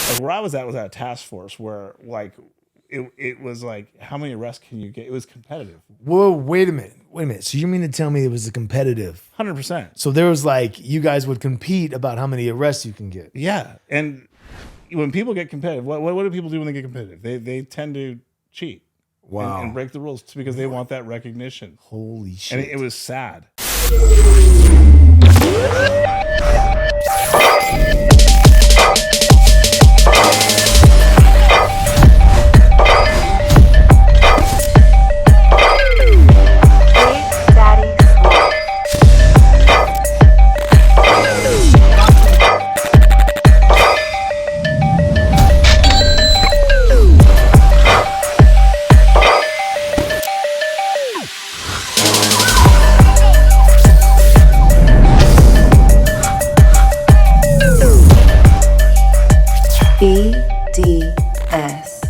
Like where I was at a task force where like it was like, how many arrests can you get? It was competitive. Whoa, wait a minute. So you mean to tell me it was a competitive? 100%. So there was like, you guys would compete about how many arrests you can get. Yeah. And when people get competitive, what do people do when they get competitive? They tend to cheat. Wow. And break the rules because they want that recognition. Holy shit. And it was sad. BDS.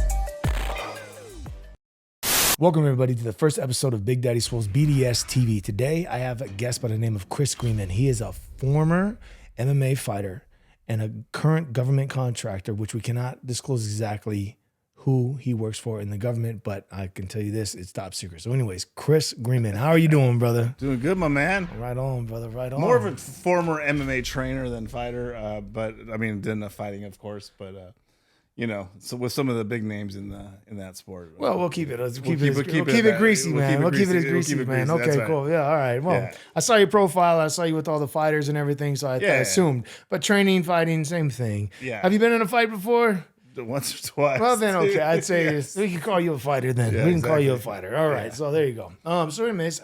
Welcome everybody to the first episode of Big Daddy Swolls BDS TV. Today I have a guest by the name of Chris Greenman. He is a former MMA fighter and a current government contractor, which we cannot disclose exactly who he works for in the government, but I can tell you this, it's top secret. So anyways, Chris Greenman, how are you doing, brother? Doing good, my man. Right on, brother, right on. More of a former MMA trainer than fighter, but I mean, didn't fighting, of course, but you know, so with some of the big names in that sport. Well, we'll keep it. We'll keep it greasy, man. We'll keep it greasy, man. Okay, right. Cool. Yeah, all right. Well, yeah. I saw your profile. I saw you with all the fighters and everything, so I assumed. But training, fighting, same thing. Yeah. Have you been in a fight before? Once or twice. Well, then, okay. I'd say we can call you a fighter then. Yeah, we can call you a fighter. All right. Yeah. So there you go. So anyways,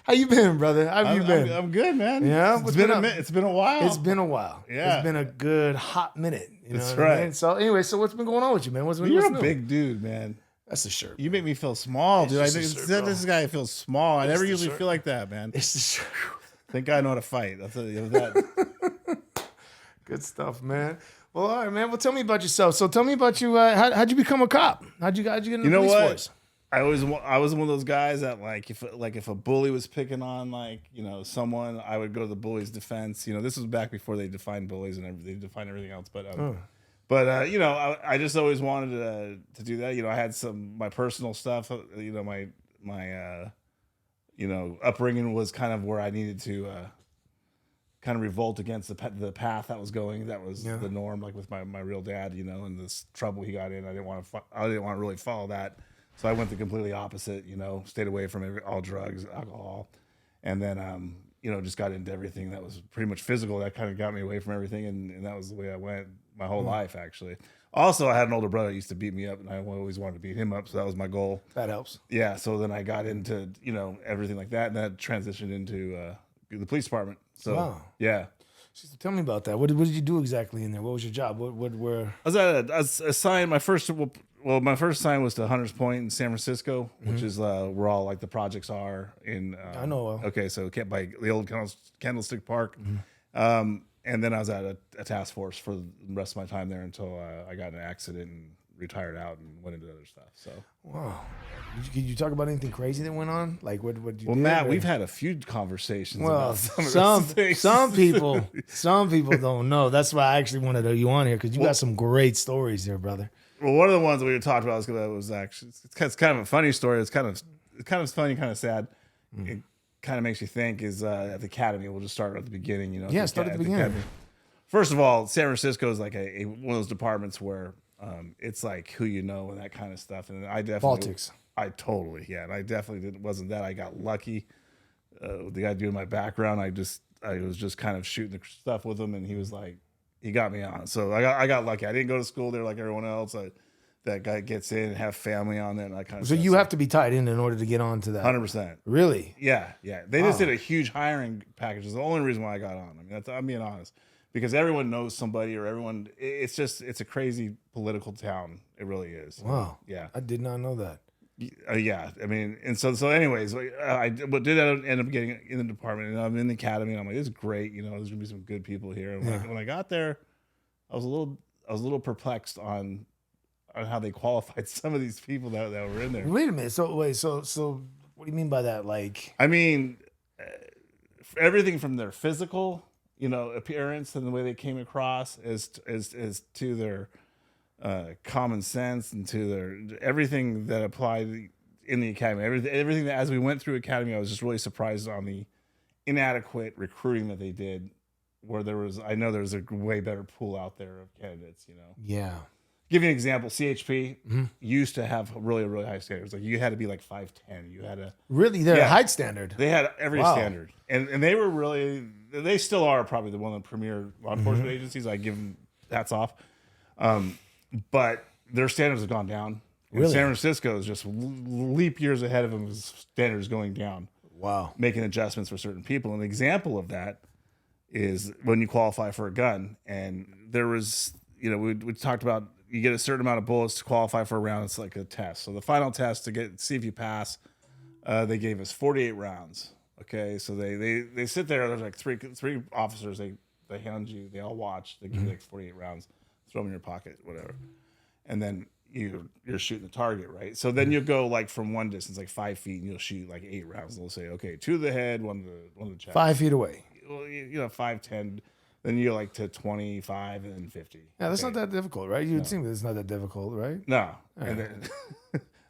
how you been, brother? How have you been? I'm good, man. Yeah. It's been a minute. It's been a while. It's been a while. Yeah. It's been a good hot minute. You know That's what right. I mean? So anyway, so what's been going on with you, man? You're a big dude, man. That's the shirt. You make me feel small, dude. I think this guy feels small. I never usually feel like that, man. It's the shirt. I think I know how to fight. I'll tell you that. Good stuff, man. Well, all right, man. Well, tell me about yourself. So tell me about you. How'd you become a cop? How'd you get in the police force? I was one of those guys that if a bully was picking on someone, I would go to the bully's defense. You know, this was back before they defined bullies and they defined everything else. But I just always wanted to do that. You know, I had my personal stuff. You know, my upbringing was kind of where I needed to kind of revolt against the path that was going. That was the norm, like with my real dad. You know, and this trouble he got in. I didn't want to really follow that. So I went the completely opposite, you know, stayed away from all drugs, alcohol, and then, just got into everything that was pretty much physical. That kind of got me away from everything, and that was the way I went my whole life, actually. Also, I had an older brother that used to beat me up, and I always wanted to beat him up, so that was my goal. That helps. Yeah, so then I got into, everything like that, and that transitioned into the police department. So, wow. Yeah. So tell me about that. What did you do exactly in there? What was your job? Where? I was assigned my first assignment was to Hunters Point in San Francisco, which is where all like the projects are in. I know. Okay, so by the old Candlestick Park, and then I was at a task force for the rest of my time there until I got in an accident and retired out and went into other stuff. So wow, could you talk about anything crazy that went on? Like what you? Well, Matt, we've had a few conversations. Well, about some people don't know. That's why I actually wanted you on here because you got some great stories there, brother. Well, one of the ones that we talked about was actually it's kind of a funny story. It's kind of funny, kind of sad. It kind of makes you think. Is at the academy. We'll just start at the beginning. You know, start at the beginning. First of all, San Francisco is like one of those departments where it's like who you know and that kind of stuff. And I definitely politics. And I definitely wasn't that. I got lucky. The guy doing my background, I was just kind of shooting the stuff with him, and he was like. He got me on, so I got lucky. I didn't go to school there like everyone else. That guy gets in and have family on there and that kind of so stuff. You have to be tied in order to get on to that. 100%. Really? Yeah. They just did a huge hiring package. It's the only reason why I got on. I mean, I'm being honest, because everyone knows somebody or everyone. It's a crazy political town. It really is. Wow. Yeah. I did not know that. Yeah, I mean, and so anyways, I did end up getting in the department, and I'm in the academy, and I'm like, this is great, you know, there's gonna be some good people here. And when I got there, I was a little perplexed on how they qualified some of these people that were in there. Wait a minute, so what do you mean by that? Like, I mean, everything from their physical, appearance and the way they came across as to their common sense and to their everything that applied in the academy. Everything that, as we went through academy, I was just really surprised on the inadequate recruiting that they did, where I know there was a way better pool out there of candidates, Yeah. Give you an example. CHP used to have really, really high standards. Like you had to be like 5'10". You had to really their height standard. They had every standard, and they were really. They still are probably one of the premier law enforcement agencies. I give them hats off, but their standards have gone down. Really? San Francisco is just leap years ahead of them with standards going down. Wow. Making adjustments for certain people. An example of that is when you qualify for a gun, and there was, we talked about. You get a certain amount of bullets to qualify for a round. It's like a test. So the final test to see if you pass, they gave us 48 rounds. Okay, so they sit there. There's like three officers. They hand you. They all watch. They give you like 48 rounds. Throw them in your pocket, whatever. And then you're shooting the target, right? So then you go like from one distance, like 5 feet, and you'll shoot like 8 rounds. And they'll say, okay, 2 to the head, 1 to the chest. 5 feet away. Well, 5, 10. Then you're like to 25 and then 50. Yeah, that's not that difficult, right? You'd think that it's not that difficult, right? No. And then,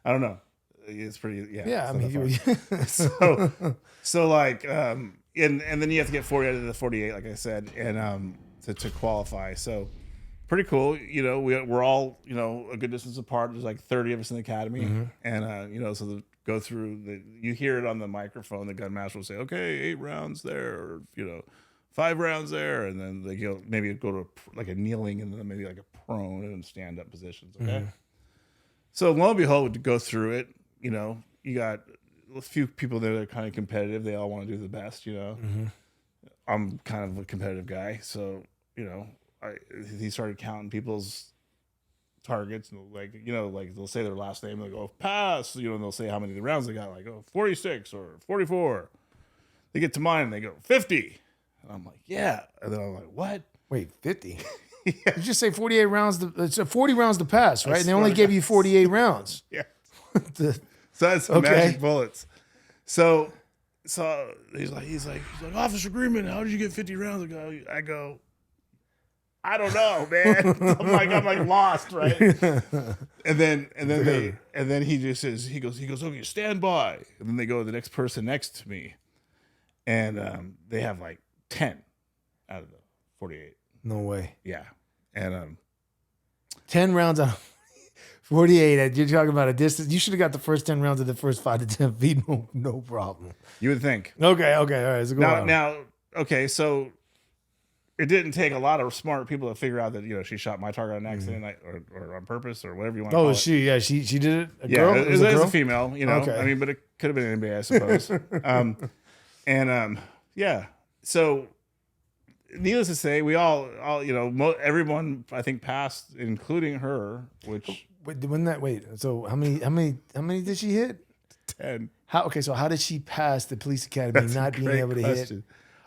I don't know. It's pretty, yeah. Yeah, I mean, so like, and then you have to get 40 out of the 48, like I said, and to qualify. So pretty cool. We're all, a good distance apart. There's like 30 of us in the academy. And, so go through you hear it on the microphone. The gun master will say, okay, 8 rounds there, or, 5 rounds there, and then they maybe go to like a kneeling, and then maybe like a prone and stand up positions. Okay, so lo and behold, to go through it, you got a few people there that are kind of competitive. They all want to do the best. I'm kind of a competitive guy, so he started counting people's targets, and like they'll say their last name, and they'll go pass, and they'll say how many rounds they got, like 46 or 44. They get to mine, and they go 50. And I'm like, yeah. And then I'm like, what? Wait, 50? Yeah. You just say 48 rounds. It's 40 rounds to pass, right? And they only gave you 48 rounds. Yeah. So that's magic bullets. So he's like, Officer Greenman, how did you get 50 rounds? I go, I don't know, man. I'm like lost, right? and then he just says, he goes, okay, stand by. And then they go to the next person next to me, and they have like 10 out of the 48. No way. Yeah. And 10 rounds out of 48. You're talking about a distance. You should have got the first 10 rounds of the first 5 to 10 feet. No problem. You would think. Okay. All right. So go on. Now, okay. So it didn't take a lot of smart people to figure out that, she shot my target on accident or on purpose or whatever you want to call it. She? Yeah. She did it? A yeah, girl? It was a a female, Okay. I mean, but it could have been anybody, I suppose. Yeah. So, needless to say, we all everyone I think passed, including her. Which So how many did she hit? 10. So how did she pass the police academy? That's not being able to hit?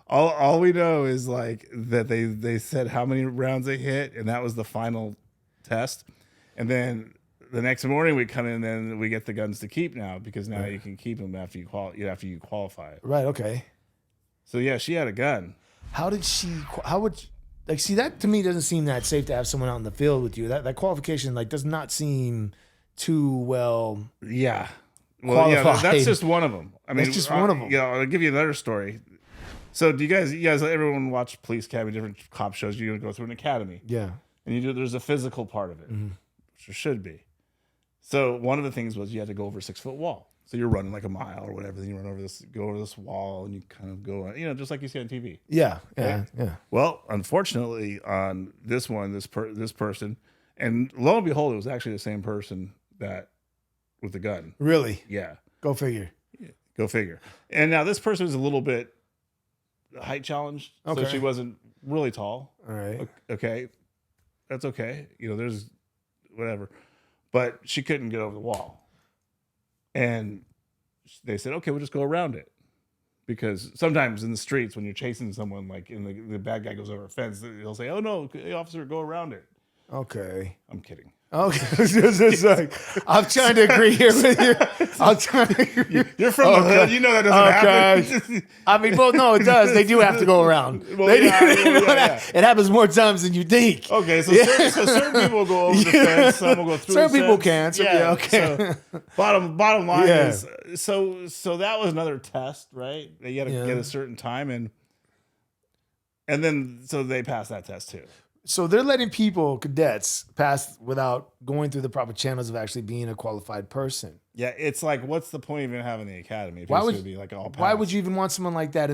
All we know is like that they said how many rounds they hit, and that was the final test. And then the next morning we come in, and then we get the guns to keep now, because now you can keep them after you qualify. Right. Okay. So yeah, she had a gun. How would see, that to me doesn't seem that safe to have someone out in the field with you. That qualification does not seem too well. Yeah. Well, qualified. Yeah, that's just one of them. I mean, that's just one of them. Yeah, I'll give you another story. So do you guys, everyone watch Police Academy, different cop shows, you go through an academy. Yeah. And there's a physical part of it, which there should be. So one of the things was you had to go over a 6-foot wall. So you're running like a mile or whatever, then you go over this wall, and you kind of go, just like you see on TV. Yeah, right? Yeah. Well, unfortunately, on this one, this person, and lo and behold, it was actually the same person that with the gun. Really? Yeah. Go figure. Yeah, go figure. And now this person was a little bit height challenged, so she wasn't really tall. All right. Okay, that's okay. There's whatever, but she couldn't get over the wall. And they said, okay, we'll just go around it. Because sometimes in the streets, when you're chasing someone, like the bad guy goes over a fence, they'll say, oh no, hey, officer, go around it. Okay. I'm kidding. Okay. It's like, I'm trying to agree here with you. I'm trying to agree. You're from the hood. You know that doesn't happen. I mean, well, no, it does. They do have to go around. Well, They do. yeah. It happens more times than you think. Okay, so certain people will go over the fence, some will go through Certain the people fence. can. So, yeah, okay. So bottom line Yeah. is, so that was another test, right? You had to get a certain time, and then so they passed that test too. So they're letting cadets, pass without going through the proper channels of actually being a qualified person. Yeah, it's like, what's the point of even having the academy? If Why it's would gonna be like all pass? Why would you even want someone like that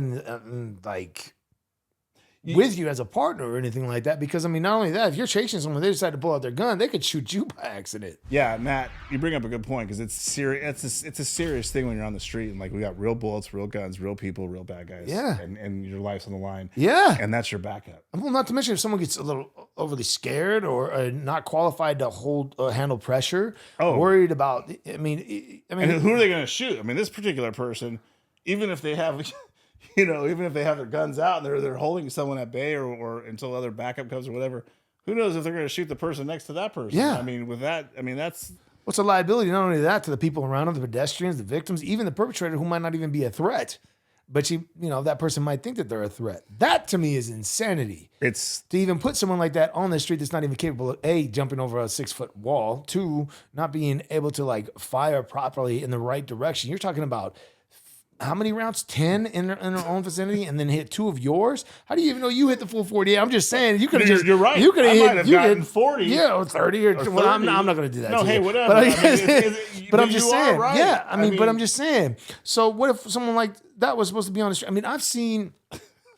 with you as a partner or anything like that? Because I mean, not only that, if you're chasing someone, they decide to pull out their gun, they could shoot you by accident. Yeah, Matt, you bring up a good point because it's serious. It's a serious thing when you're on the street and like we got real bullets, real guns, real people, real bad guys. Yeah, and your life's on the line. Yeah, and that's your backup. Well, not to mention if someone gets a little overly scared or not qualified to handle pressure, worried about. I mean, and who are they going to shoot? I mean, this particular person, even if they have. Even if they have their guns out and they're holding someone at bay or until other backup comes or whatever, who knows if they're going to shoot the person next to that person? Yeah. I mean, that's what's a liability. Not only that, to the people around them, the pedestrians, the victims, even the perpetrator who might not even be a threat, but that person might think that they're a threat. That to me is insanity. It's to even put someone like that on the street that's not even capable of A, jumping over a 6-foot wall, 2, not being able to like fire properly in the right direction. You're talking about how many rounds? 10 in their own vicinity, and then hit 2 of yours. How do you even know you hit the full 40? I'm just saying you could have just. You're right. You could have gotten 40. Yeah, or 30 or 30. Well, I'm not going to do that. No, hey, whatever. But I'm just saying. Right. Yeah, I mean, but I'm just saying. So what if someone like that was supposed to be on the street? I mean, I've seen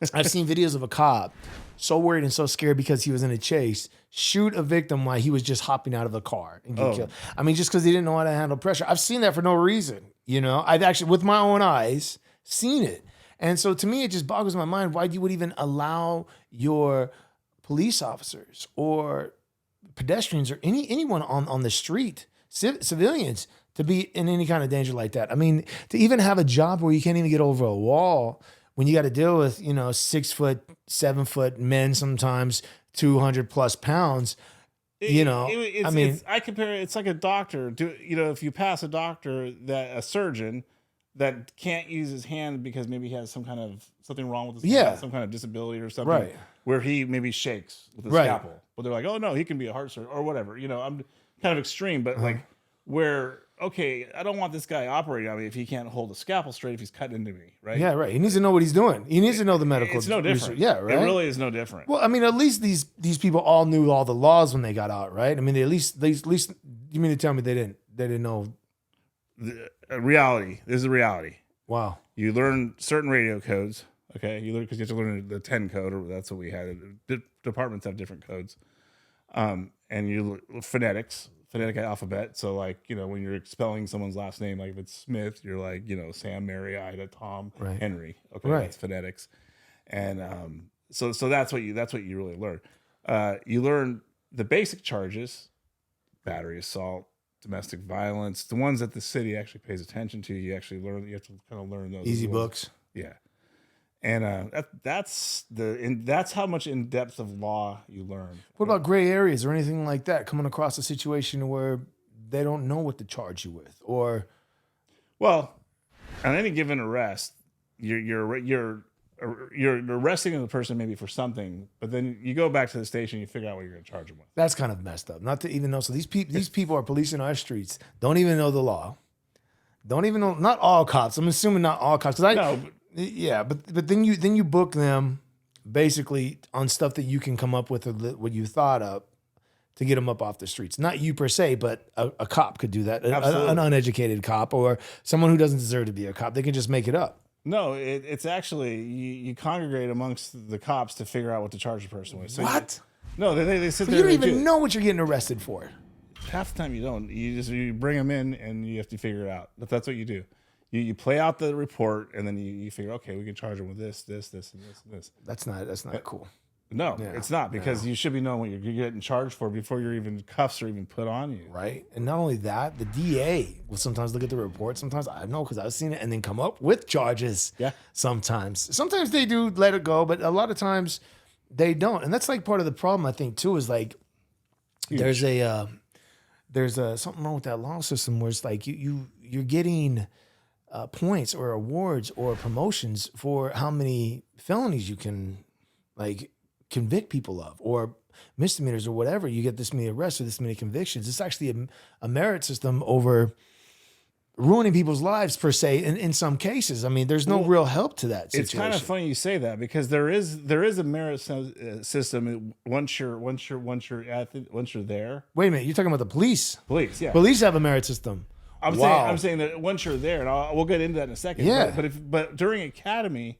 videos of a cop so worried and so scared because he was in a chase, shoot a victim while he was just hopping out of a car and get killed. I mean, just because he didn't know how to handle pressure. I've seen that for no reason. I've actually, with my own eyes, seen it. And so to me, it just boggles my mind why you would even allow your police officers or pedestrians or anyone on the street, civilians, to be in any kind of danger like that. I mean, to even have a job where you can't even get over a wall when you got to deal with, 6 foot, 7 foot men, sometimes 200 plus pounds. I compare it. It's like a doctor. If you pass a doctor, a surgeon that can't use his hand because maybe he has something wrong with his hand, some kind of disability or something, right, where he maybe shakes with the scalpel. But they're like, oh no, he can be a heart surgeon or whatever. I'm kind of extreme, but I don't want this guy operating on me if he can't hold a scalpel straight if he's cutting into me, right? Yeah, right. He needs to know what he's doing. He needs to know the medical. It's no different. Yeah, right. It really is no different. Well, I mean, at least these people all knew all the laws when they got out, right? I mean, at least you mean to tell me they didn't know? The reality. This is the reality. Wow. You learn certain radio codes. Okay, because you have to learn the 10 code, or that's what we had. Departments have different codes, and you phonetics. Phonetic alphabet. So when you're spelling someone's last name, like if it's Smith, you're like, Sam, Mary, Ida, Tom, Henry. Okay, that's phonetics. And so that's what you really learn. You learn the basic charges: battery, assault, domestic violence, the ones that the city actually pays attention to. You have to kind of learn those. Easy books. Yeah. And that's how much in depth of law you learn. What about gray areas or anything like that? Coming across a situation where they don't know what to charge you with, or well, on any given arrest, you're arresting the person maybe for something, but then you go back to the station, you figure out what you're going to charge them with. That's kind of messed up. Not to even know. So these people are policing our streets. Don't even know the law. Don't even know. Not all cops. I'm assuming not all cops. Yeah, but then you book them basically on stuff that you can come up with or what you thought up to get them up off the streets. Not you per se, but a cop could do that. An uneducated cop or someone who doesn't deserve to be a cop. They can just make it up. No, it's actually you congregate amongst the cops to figure out what to charge a person with. So what? They sit there. You don't even know what you're getting arrested for. Half the time you don't. You bring them in and you have to figure it out. That's what you do. You play out the report and then you figure, okay, we can charge them with this, and this, and this. That's not cool. No, it's not, because you should be knowing what you're getting charged for before cuffs are even put on you. Right. And not only that, the DA will sometimes look at the report. Sometimes I know because I've seen it and then come up with charges. Yeah. Sometimes they do let it go, but a lot of times they don't. And that's like part of the problem, I think, too, is like There's something wrong with that law system where it's like you're getting points or awards or promotions for how many felonies you can like convict people of, or misdemeanors or whatever. You get this many arrests or this many convictions. It's actually a merit system over ruining people's lives per se. In some cases, I mean, there's no real help to that situation. It's kind of funny you say that, because there is a merit system once you're there. Wait a minute, you're talking about the police? Police, yeah. Police have a merit system. I'm saying that once you're there, and we'll get into that in a second. Yeah. But during academy,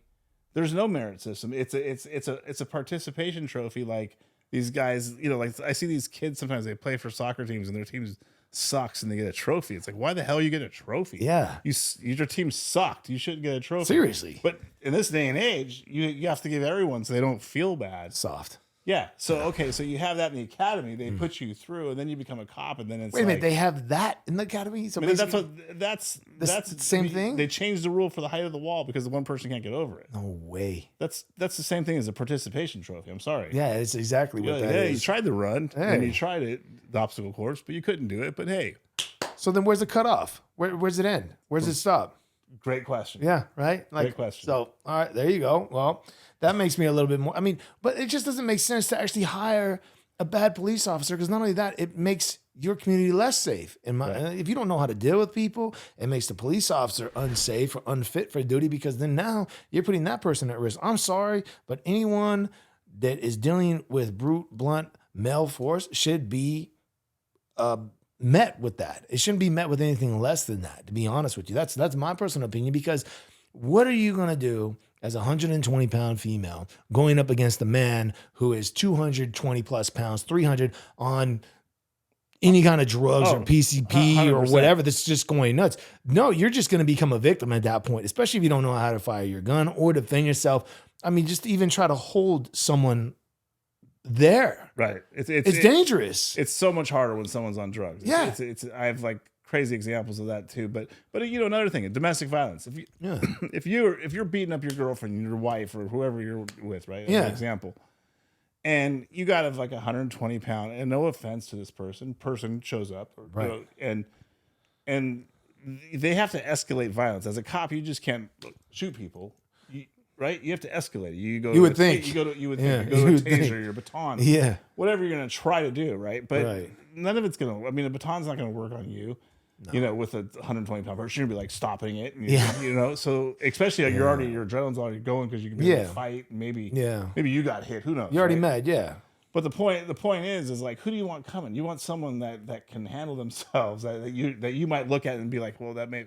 there's no merit system. It's a participation trophy. Like these guys, like I see these kids sometimes, they play for soccer teams and their teams sucks and they get a trophy. It's like, why the hell you get a trophy? Yeah. Your team sucked. You shouldn't get a trophy. Seriously. But in this day and age, you have to give everyone so they don't feel bad. Soft. Yeah. So so you have that in the academy. They put you through, and then you become a cop, and then it's wait a minute. They have that in the academy. So that's the same thing. They changed the rule for the height of the wall because the one person can't get over it. No way. That's the same thing as a participation trophy. I'm sorry. Yeah, it's exactly what that is. You tried to run and you tried the obstacle course, but you couldn't do it. But hey. So then, where's the cutoff? Where's it end? Where's it stop? Great question. Yeah, right. Great question. So, all right, there you go. Well, that makes me a little bit more. I mean, but it just doesn't make sense to actually hire a bad police officer, because not only that, it makes your community less safe. If you don't know how to deal with people, it makes the police officer unsafe or unfit for duty, because then now you're putting that person at risk. I'm sorry, but anyone that is dealing with blunt male force should be met with that. It shouldn't be met with anything less than that, to be honest with you. That's my personal opinion, because what are you going to do as a 120-pound female going up against a man who is 220 plus pounds, 300 on any kind of drugs or PCP 100%. or whatever that's just going nuts? No, you're just going to become a victim at that point, especially if you don't know how to fire your gun or defend yourself. I mean, just to even try to hold someone there. Right. It's dangerous. It's so much harder when someone's on drugs. Yeah. I have like crazy examples of that too. But another thing, domestic violence. If you're beating up your girlfriend, your wife, or whoever you're with, right? As an example. And you got like 120 pound, and no offense to this person shows up, right? And they have to escalate violence. As a cop, you just can't shoot people. Right, you have to escalate. You go. You would think. You go to a taser, your baton. Yeah. Whatever you're going to try to do, right? But none of it's going to. I mean, the baton's not going to work on you. No. With a 120-pound person, you're gonna be like stopping it. And, so especially your adrenaline's already going because you can be able to fight. Maybe you got hit. Who knows? You're already mad. Yeah. But the point is like, who do you want coming? You want someone that can handle themselves. That you might look at and be like, well, that may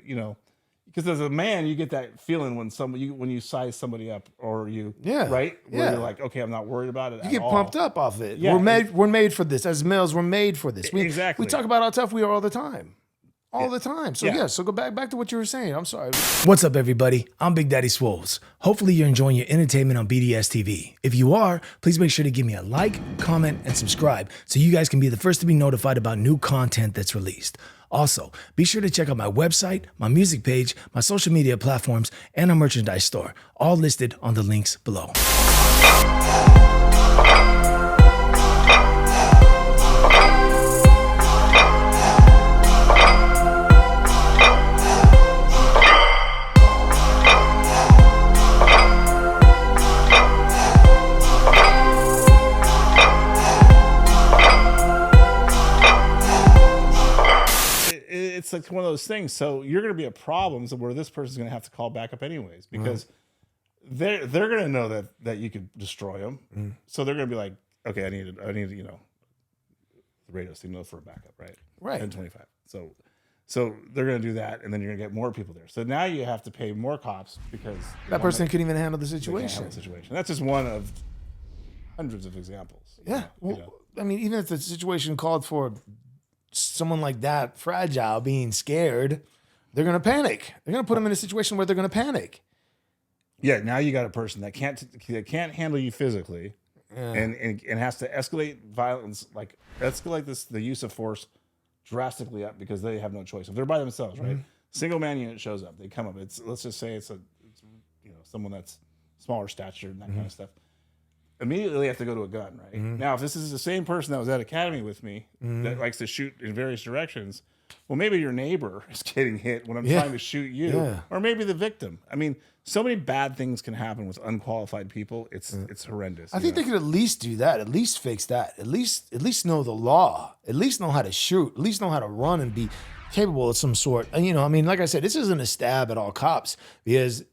Because as a man, you get that feeling when you size somebody up, or right, where you're like, okay, I'm not worried about it. You get pumped up off it. Yeah, we're made for this. As males, we're made for this. Exactly. We talk about how tough we are all the time. So go back to what you were saying. I'm sorry. What's up, everybody? I'm Big Daddy Swolls. Hopefully you're enjoying your entertainment on BDS TV. If you are, please make sure to give me a like, comment, and subscribe so you guys can be the first to be notified about new content that's released. Also, be sure to check out my website, my music page, my social media platforms, and our merchandise store, all listed on the links below. It's like one of those things. So you're going to be a problem where this person's going to have to call back up anyways, because they're going to know that you could destroy them. So they're going to be like, okay, I need the radio signal for a backup, right? Right. 1025. So they're going to do that, and then you're going to get more people there. So now you have to pay more cops because that person couldn't even handle the situation. That's just one of hundreds of examples. Yeah. I mean, even if the situation called for someone like that, fragile, being scared, they're going to panic. They're going to put them in a situation where they're going to panic. Yeah, now you got a person that can't handle you physically, and has to escalate violence, like escalate the use of force drastically up because they have no choice. If they're by themselves, right? Single man unit shows up, they come up. Let's just say it's someone that's smaller stature and that kind of stuff. immediately have to go to a gun, right? Now, if this is the same person that was at Academy with me that likes to shoot in various directions, well, maybe your neighbor is getting hit when I'm trying to shoot you, or maybe the victim. I mean, so many bad things can happen with unqualified people. It's horrendous. I think they could at least do that. At least fix that. At least know the law. At least know how to shoot. At least know how to run and be capable of some sort. And, you know, I mean, like I said, this isn't a stab at all cops, because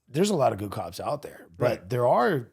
there's a lot of good cops out there, but there are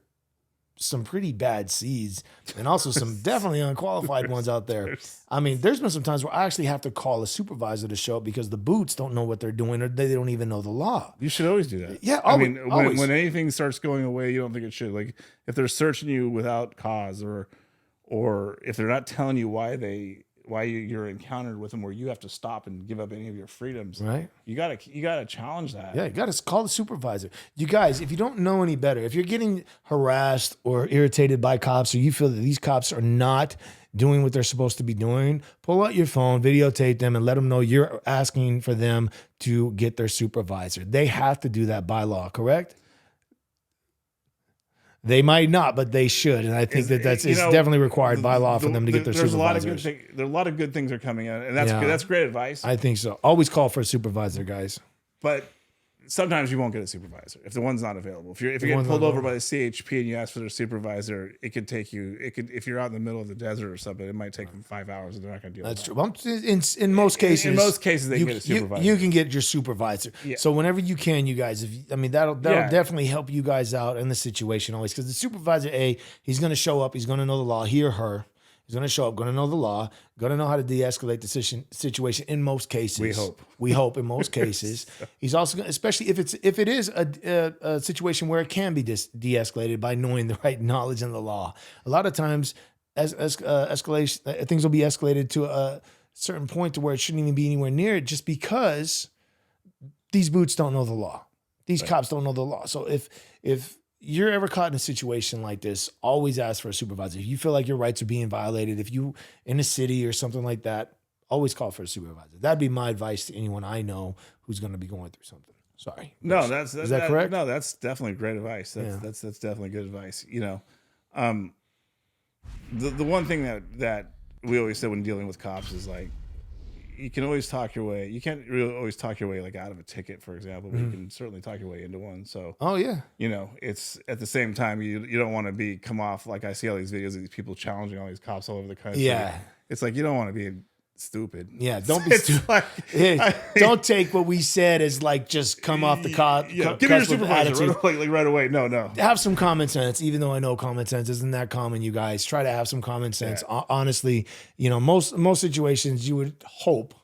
some pretty bad seeds and also some definitely unqualified ones out there. I mean, there's been some times where I actually have to call a supervisor to show up because the boots don't know what they're doing, or they don't even know the law. You should always do that. Yeah, I mean, when anything starts going away, you don't think it should. Like if they're searching you without cause, or if they're not telling you why you're encountered with them, where you have to stop and give up any of your freedoms. Right. You gotta challenge that. Yeah, you gotta call the supervisor. You guys, if you don't know any better, if you're getting harassed or irritated by cops, or you feel that these cops are not doing what they're supposed to be doing, pull out your phone, videotape them, and let them know you're asking for them to get their supervisor. They have to do that by law, correct? They might not, but they should, and I think it's definitely required by law for them to get their supervisors. There are a lot of good things are coming out, and that's great advice. I think so. Always call for a supervisor, guys. But sometimes you won't get a supervisor if the one's not available. If you're getting pulled over by the CHP and you ask for their supervisor, it could take you. If you're out in the middle of the desert or something, it might take them 5 hours, and they're not going to deal with that. That's true. In most cases, they can get a supervisor. You can get your supervisor. Yeah. So whenever you can, you guys, that'll definitely help you guys out in the situation always, because the supervisor, he's going to show up, he's going to know the law, he or her. He's going to show up, going to know the law, going to know how to de-escalate the situation in most cases. We hope in most cases. He's also going to, especially if it is a situation where it can be de-escalated by knowing the right knowledge in the law. A lot of times, escalation things will be escalated to a certain point to where it shouldn't even be anywhere near it, just because these boots don't know the law. These cops don't know the law. So if you're ever caught in a situation like this, always ask for a supervisor. If you feel like your rights are being violated, if you in a city or something like that, always call for a supervisor. That'd be my advice to anyone I know who's going to be going through something. Sorry. No, is that correct? No, that's definitely great advice. That's definitely good advice. You know, the one thing that we always said when dealing with cops is, like, you can always talk your way. You can't really always talk your way, like, out of a ticket, for example, but you can certainly talk your way into one. So, you know, it's at the same time, you don't want to come off like, I see all these videos of these people challenging all these cops all over the country. Yeah. It's like, you don't want to be stupid. Yeah, don't be stupid. Like, don't take what we said as like just come off the cop. Give me your supervisor right away. No. Have some common sense, even though I know common sense isn't that common, you guys. Try to have some common sense. Yeah. Honestly, you know, most situations you would hope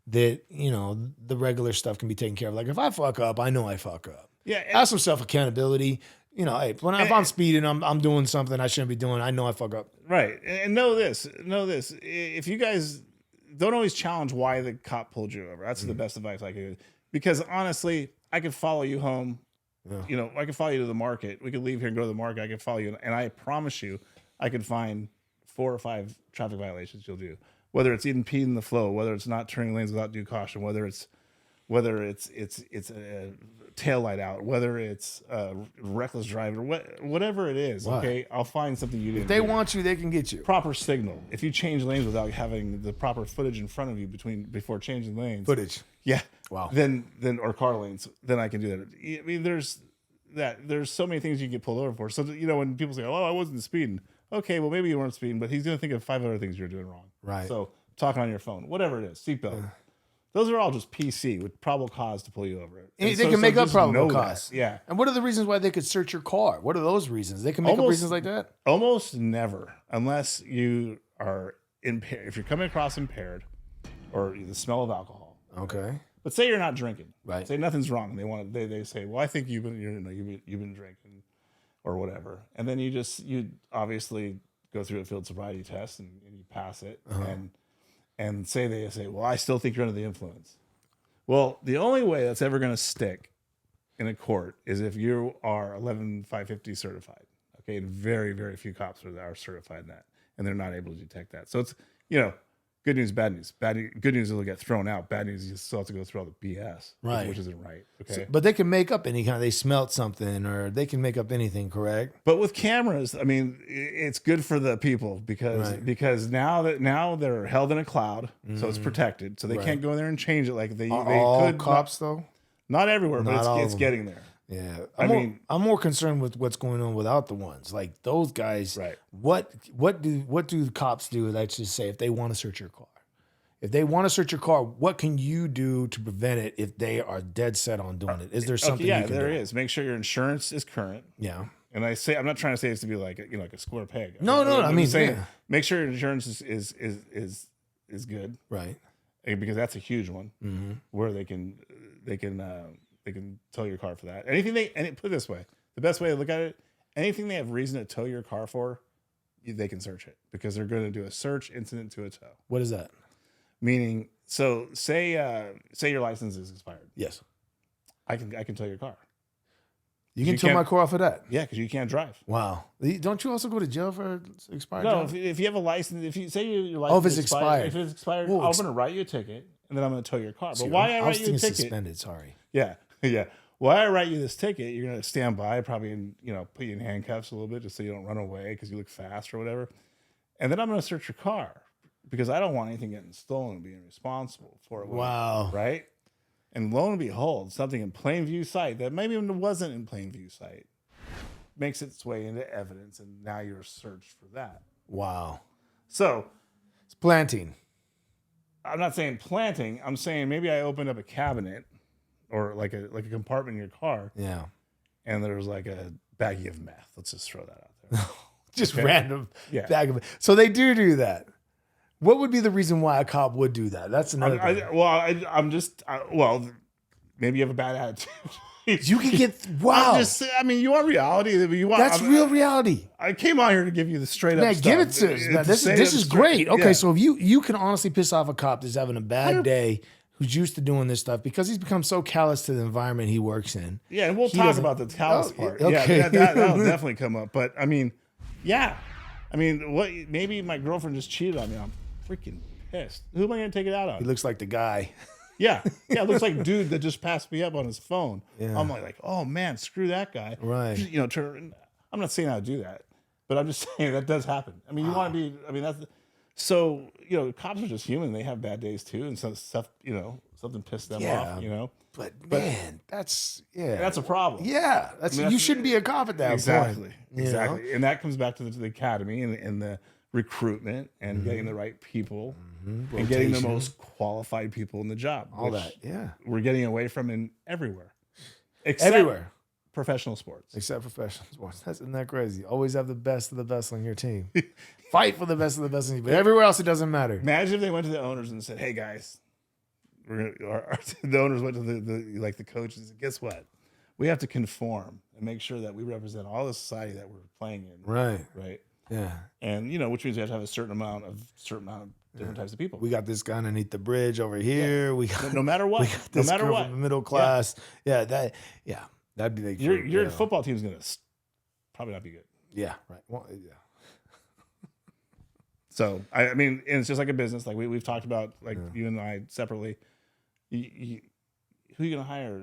that, you know, the regular stuff can be taken care of. Like if I fuck up, I know I fuck up. Yeah. Have some self-accountability. You know, hey, if I'm speeding, I'm doing something I shouldn't be doing, I know I fuck up. Right. And know this. If you guys don't always challenge why the cop pulled you over. That's the best advice I could give. Because honestly, I could follow you home. Yeah. You know, I could follow you to the market. We could leave here and go to the market. I could follow you. And I promise you, I could find 4 or 5 traffic violations you'll do. Whether it's impeding the flow, whether it's not turning lanes without due caution, whether it's a taillight out, whether it's reckless driving, whatever it is. Wow. Okay, I'll find something you didn't. If they want you, they can get you. Proper signal. If you change lanes without having the proper footage in front of you before changing lanes. Footage. Yeah. Wow. Then or car lanes. Then I can do that. I mean, there's so many things you can get pulled over for. So you know, when people say, "Oh, I wasn't speeding," okay, well maybe you weren't speeding, but he's gonna think of 5 other things you're doing wrong. Right. So talking on your phone, whatever it is, seatbelt. Those are all just PC with probable cause to pull you over. They can make up probable cause. Yeah. And what are the reasons why they could search your car? What are those reasons? They can make up reasons like that? Almost never, unless you are impaired. If you're coming across impaired or the smell of alcohol. Okay. But say you're not drinking. Right. Say nothing's wrong. They say, well, I think you've been drinking or whatever. And then you obviously go through a field sobriety test and you pass it. And they say, well, I still think you're under the influence. Well, the only way that's ever going to stick in a court is if you are 11550 certified. Okay, and very, very few cops are certified in that, and they're not able to detect that. So it's, you know, Good news, bad news. Good news, it'll get thrown out. Bad news, you still have to go through all the BS, right? Which isn't right. Okay, so, but they can make up any kind. They smelt something, or they can make up anything, correct? But with cameras, I mean, it's good for the people because now they're held in a cloud, so it's protected, so they can't go in there and change it like they could. Cops though, not everywhere, but it's getting there. Yeah, I'm more concerned with what's going on without the ones like those guys. Right. What do the cops do? Let's just say if they want to search your car, what can you do to prevent it if they are dead set on doing it? Is there something? Yeah, you can there do? is. Make sure your insurance is current. Yeah. And I'm not trying to say this to be like like a square peg. No. I mean, saying make sure your insurance is good. Right. Because that's a huge one where they can tow your car for that. Put it this way, the best way to look at it, anything they have reason to tow your car for, they can search it because they're going to do a search incident to a tow. What is that? Meaning, so say your license is expired. Yes. I can tow your car. You can tow my car for that? Yeah, because you can't drive. Wow. Don't you also go to jail for expired? No, if you have a license, if you say your license if it's expired. If it's expired, I'm going to write you a ticket and then I'm going to tow your car. But why I write you a ticket? Suspended, sorry. Yeah. Yeah. Why I write you this ticket, you're going to stand by, probably, and put you in handcuffs a little bit just so you don't run away because you look fast or whatever. And then I'm going to search your car because I don't want anything getting stolen and being responsible for it. Wow. Right? And lo and behold, something in plain view sight that maybe even wasn't in plain view sight makes its way into evidence, and now you're searched for that. Wow. So it's planting. I'm not saying planting. I'm saying maybe I opened up a cabinet or like a compartment in your car. Yeah. And there's like a baggie of meth. Let's just throw that out there. Just random bag of meth. So they do that. What would be the reason why a cop would do that? That's another thing. Maybe you have a bad attitude. You can get, wow. You want reality. That's real reality. I came out here to give you the straight up stuff. Give it to us. This is great. Okay, so if you can honestly piss off a cop that's having a bad day, who's used to doing this stuff because he's become so callous to the environment he works in. Yeah, and we'll talk about the callous part. Okay. Yeah, that'll definitely come up. But maybe my girlfriend just cheated on me. I'm freaking pissed. Who am I going to take it out on? He looks like the guy. Yeah, it looks like dude that just passed me up on his phone. Yeah. I'm like, oh man, screw that guy. Right. I'm not saying how to do that, but I'm just saying that does happen. I mean, you want to be. I mean, that's so. Cops are just human. They have bad days too, and some stuff. Something pissed them off. But man, that's a problem. Yeah, you shouldn't be a cop at that point. Exactly, and that comes back to the academy and the recruitment and getting the right people and getting the most qualified people in the job. All that, we're getting away from in everywhere, professional sports. Except professional sports. Isn't that crazy? Always have the best of the best on your team. Fight for the best of the best on your team. But everywhere else, it doesn't matter. Imagine if they went to the owners and said, "Hey guys," the owners went to the coaches and said, "Guess what? We have to conform and make sure that we represent all the society that we're playing in." Right. Yeah. And which means we have to have a certain amount of different types of people. We got this guy underneath the bridge over here. We got no matter what. We got this girl from the middle class. That'd be like your football team's gonna probably not be good. Yeah. Right. Well, yeah. So I mean, and it's just like a business. Like we've talked about, like you and I separately. Who are you gonna hire?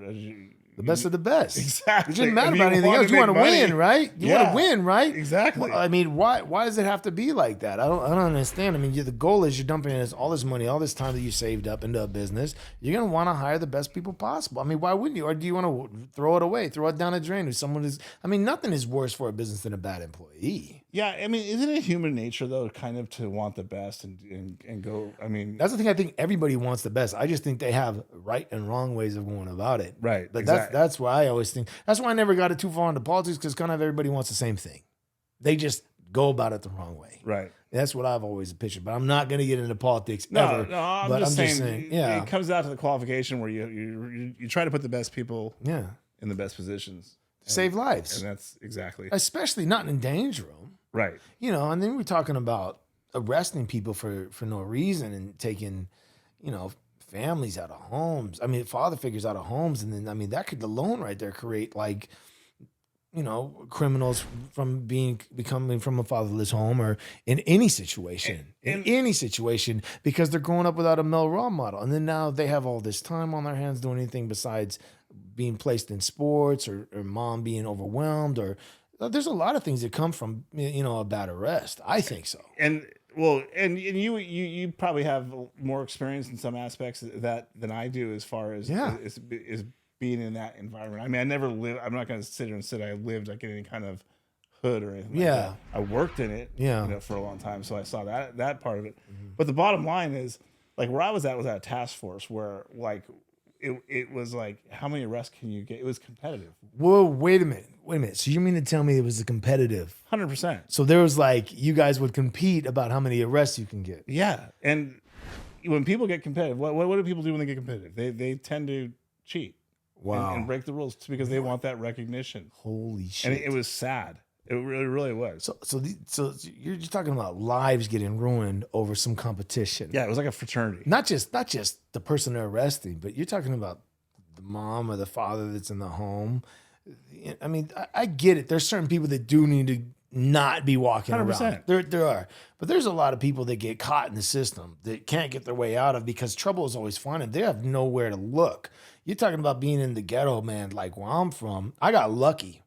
The best of the best. Exactly. It doesn't matter about anything else. You want to win, right? You want to win, right? Exactly. Well, I mean, why does it have to be like that? I don't understand. I mean, the goal is you're dumping all this money, all this time that you saved up into a business. You're gonna want to hire the best people possible. I mean, why wouldn't you? Or do you want to throw it away, throw it down the drain? If someone is, I mean, nothing is worse for a business than a bad employee. Yeah, I mean, isn't it human nature though, kind of to want the best and go? I mean, that's the thing. I think everybody wants the best. I just think they have right and wrong ways of going about it. Right. But that's why I always think. That's why I never got it too far into politics, because kind of everybody wants the same thing. They just go about it the wrong way. Right. That's what I've always pictured. But I'm not going to get into politics ever. No, I'm just saying. It comes out to the qualification where you try to put the best people. In the best positions. Save lives. And that's exactly. Especially not endanger them. Right. And then we're talking about arresting people for no reason and taking, families out of homes. I mean, father figures out of homes. And then, I mean, that could alone right there create like criminals from becoming from a fatherless home or in any situation, because they're growing up without a male role model. And then now they have all this time on their hands doing anything besides being placed in sports or mom being overwhelmed, or there's a lot of things that come from, a bad arrest. I think so. And you probably have more experience in some aspects of that than I do, as far as is being in that environment. I mean, I never lived. I'm not going to sit here and say I lived like in any kind of hood or anything. Like that. I worked in it, for a long time, so I saw that part of it. Mm-hmm. But the bottom line is, like, where I was at a task force where, like, it was like, how many arrests can you get? It was competitive. Whoa, wait a minute. So you mean to tell me it was a competitive? 100%. So there was like, you guys would compete about how many arrests you can get. Yeah, and when people get competitive, what do people do when they get competitive? They tend to cheat. Wow. And break the rules because they want that recognition. Holy shit. And it was sad. It really was. So you're just talking about lives getting ruined over some competition. Yeah, it was like a fraternity. Not just the person they're arresting, but you're talking about the mom or the father that's in the home. I mean, I get it. There's certain people that do need to not be walking 100%. Around. There are. But there's a lot of people that get caught in the system that can't get their way out of because trouble is always fun and they have nowhere to look. You're talking about being in the ghetto, man, like where I'm from. I got lucky.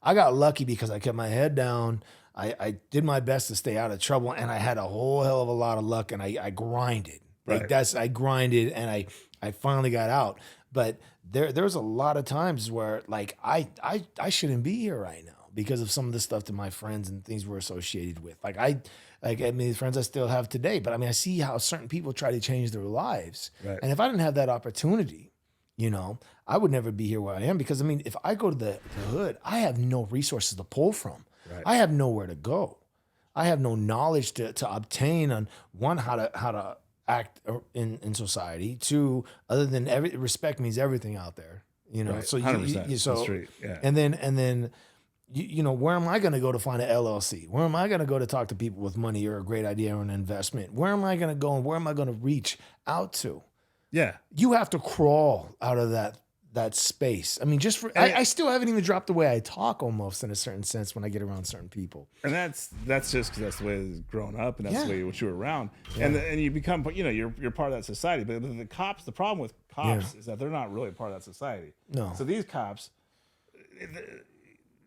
Because I kept my head down. I did my best to stay out of trouble, and I had a whole hell of a lot of luck, and I grinded. Right. I grinded, and I finally got out. But there's a lot of times where, like, I shouldn't be here right now because of some of the stuff that my friends and things were associated with. The friends I still have today. But, I mean, I see how certain people try to change their lives. Right. And if I didn't have that opportunity, I would never be here where I am because, I mean, if I go to the hood, I have no resources to pull from. Right. I have nowhere to go. I have no knowledge to obtain on, one, how to act in society. Two, other than respect means everything out there. Right. So 100%. And then where am I going to go to find an LLC? Where am I going to go to talk to people with money or a great idea or an investment? Where am I going to go and where am I going to reach out to? Yeah. You have to crawl out of that space. I mean, I still haven't even dropped the way I talk almost in a certain sense when I get around certain people. And that's just because that's the way it's grown up and that's the way what you're around. Yeah. And you become, you're part of that society. But the problem with cops is that they're not really part of that society. No. So these cops,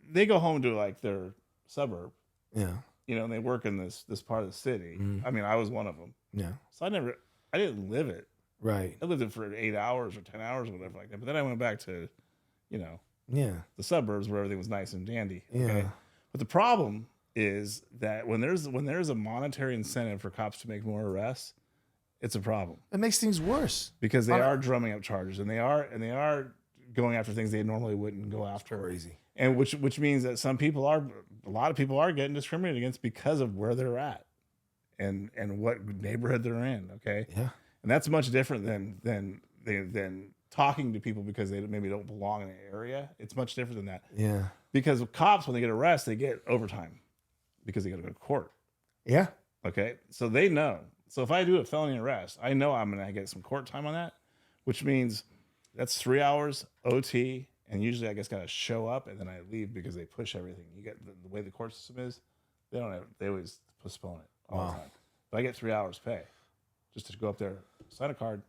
they go home to like their suburb. Yeah. And they work in this part of the city. Mm. I mean, I was one of them. Yeah. So I didn't live it. Right. I lived it for 8 hours or 10 hours or whatever like that. But then I went back to, the suburbs where everything was nice and dandy. Okay? Yeah. But the problem is that when there's a monetary incentive for cops to make more arrests, it's a problem. It makes things worse because they are drumming up charges and they are going after things they normally wouldn't go after. Crazy. And which means that a lot of people are getting discriminated against because of where they're at and what neighborhood they're in. Okay. Yeah. And that's much different than talking to people because they maybe don't belong in an area. It's much different than that. Yeah. Because with cops, when they get arrested, they get overtime because they got to go to court. Yeah. Okay. So they know. So if I do a felony arrest, I know I'm going to get some court time on that, which means that's 3 hours OT. And usually I just got to show up and then I leave because they push everything. You get the way the court system is, they always postpone it all the time. But I get 3 hours pay. Just to go up there, sign a card,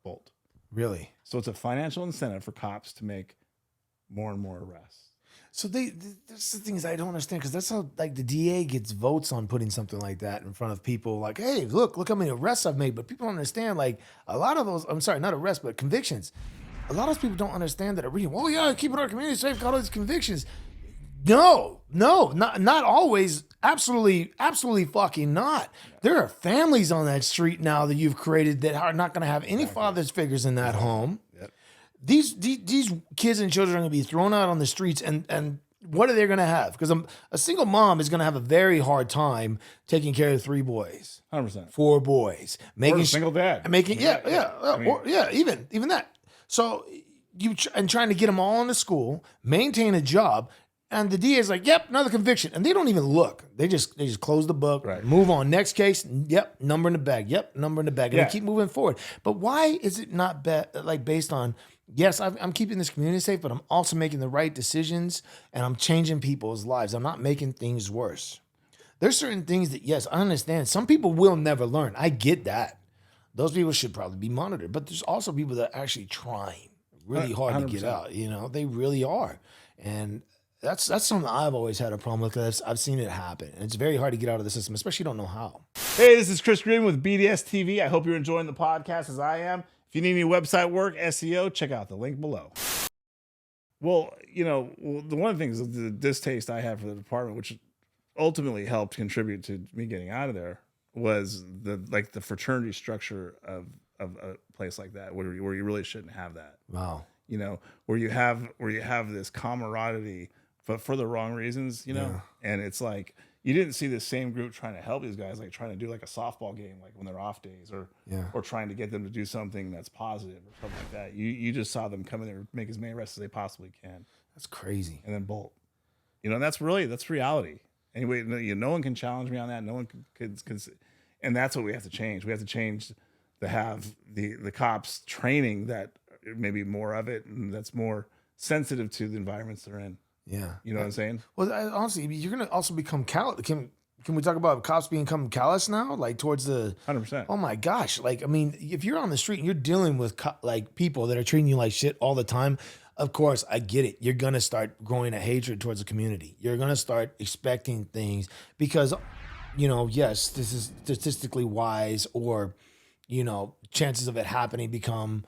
bolt. Really? So it's a financial incentive for cops to make more and more arrests. So that's the things I don't understand because that's how like the DA gets votes on putting something like that in front of people. Like, hey, look how many arrests I've made. But people don't understand like a lot of those. I'm sorry, not arrests, but convictions. A lot of those people don't understand that are reading. Oh yeah, keeping our community safe, got all these convictions. No, not always. Absolutely fucking not. There are families on that street now that you've created that are not going to have any father's figures in that home. Yep. These kids and children are going to be thrown out on the streets, and what are they going to have? Because a single mom is going to have a very hard time taking care of 3 boys, 100%, 4 boys, making or a single dad, making even that. So trying to get them all into school, maintain a job. And the DA is like, yep, another conviction. And they don't even look. They just close the book, right. Move on. Next case, yep, number in the bag. Yep, number in the bag. And they keep moving forward. But why is it not based on yes, I'm keeping this community safe, but I'm also making the right decisions and I'm changing people's lives. I'm not making things worse. There's certain things that, yes, I understand. Some people will never learn. I get that. Those people should probably be monitored. But there's also people that are actually trying really hard 100%. To get out. You know, they really are. And that's something I've always had a problem with because I've seen it happen. And it's very hard to get out of the system, especially if you don't know how. Hey, this is Chris Greenman with BDS TV. I hope you're enjoying the podcast as I am. If you need any website work, SEO, check out the link below. Well, you know, the one of the things, the distaste I had for the department, which ultimately helped contribute to me getting out of there, was the fraternity structure of a place like that, where you really shouldn't have that. Wow. You know, where you have this camaraderie, but for the wrong reasons, you know. Yeah. And it's like you didn't see the same group trying to help these guys, like trying to do like a softball game, like when they're off days, or trying to get them to do something that's positive or something like that. You just saw them come in there, make as many arrests as they possibly can. That's crazy. And then bolt. You know, and that's reality. Anyway, no one can challenge me on that. No one can, and that's what we have to change. We have to change to have the cops training that maybe more of it, and that's more sensitive to the environments they're in. Yeah, you know what I'm saying. Well, honestly, you're gonna also become callous. Can we talk about cops becoming callous now, like towards the 100%? Oh my gosh! Like, I mean, if you're on the street and you're dealing with like people that are treating you like shit all the time. Of course, I get it. You're going to start growing a hatred towards the community. You're going to start expecting things because, you know, yes, this is statistically wise, or, you know, chances of it happening become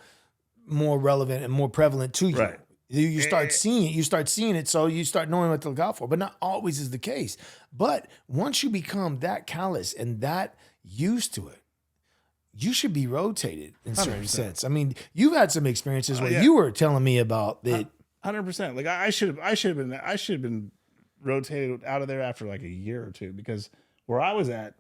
more relevant and more prevalent to you. Right. You start seeing it. You start seeing it, so you start knowing what to look out for. But not always is the case. But once you become that callous and that used to it, you should be rotated in certain 100%. Sense. I mean, you've had some experiences where you were telling me about that. 100%. Like I should have been rotated out of there after like a year or two, because where I was at,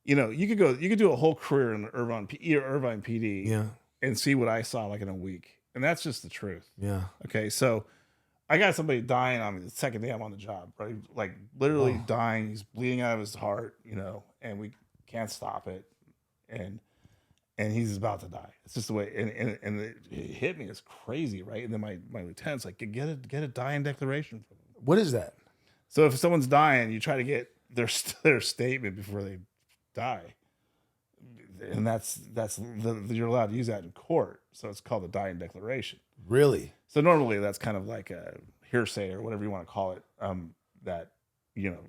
you know, you could do a whole career in Irvine PD, and see what I saw like in a week, and that's just the truth. Yeah. Okay, so I got somebody dying on me the second day I'm on the job, right? Like literally dying. He's bleeding out of his heart, you know, and we can't stop it, and he's about to die. It's just the way, and it hit me. It's crazy, right? And then my lieutenant's like, get a dying declaration from him. What is that? So if someone's dying, you try to get their statement before they die, and you're allowed to use that in court. So it's called a dying declaration. Really? So normally that's kind of like a hearsay or whatever you want to call it. That, you know,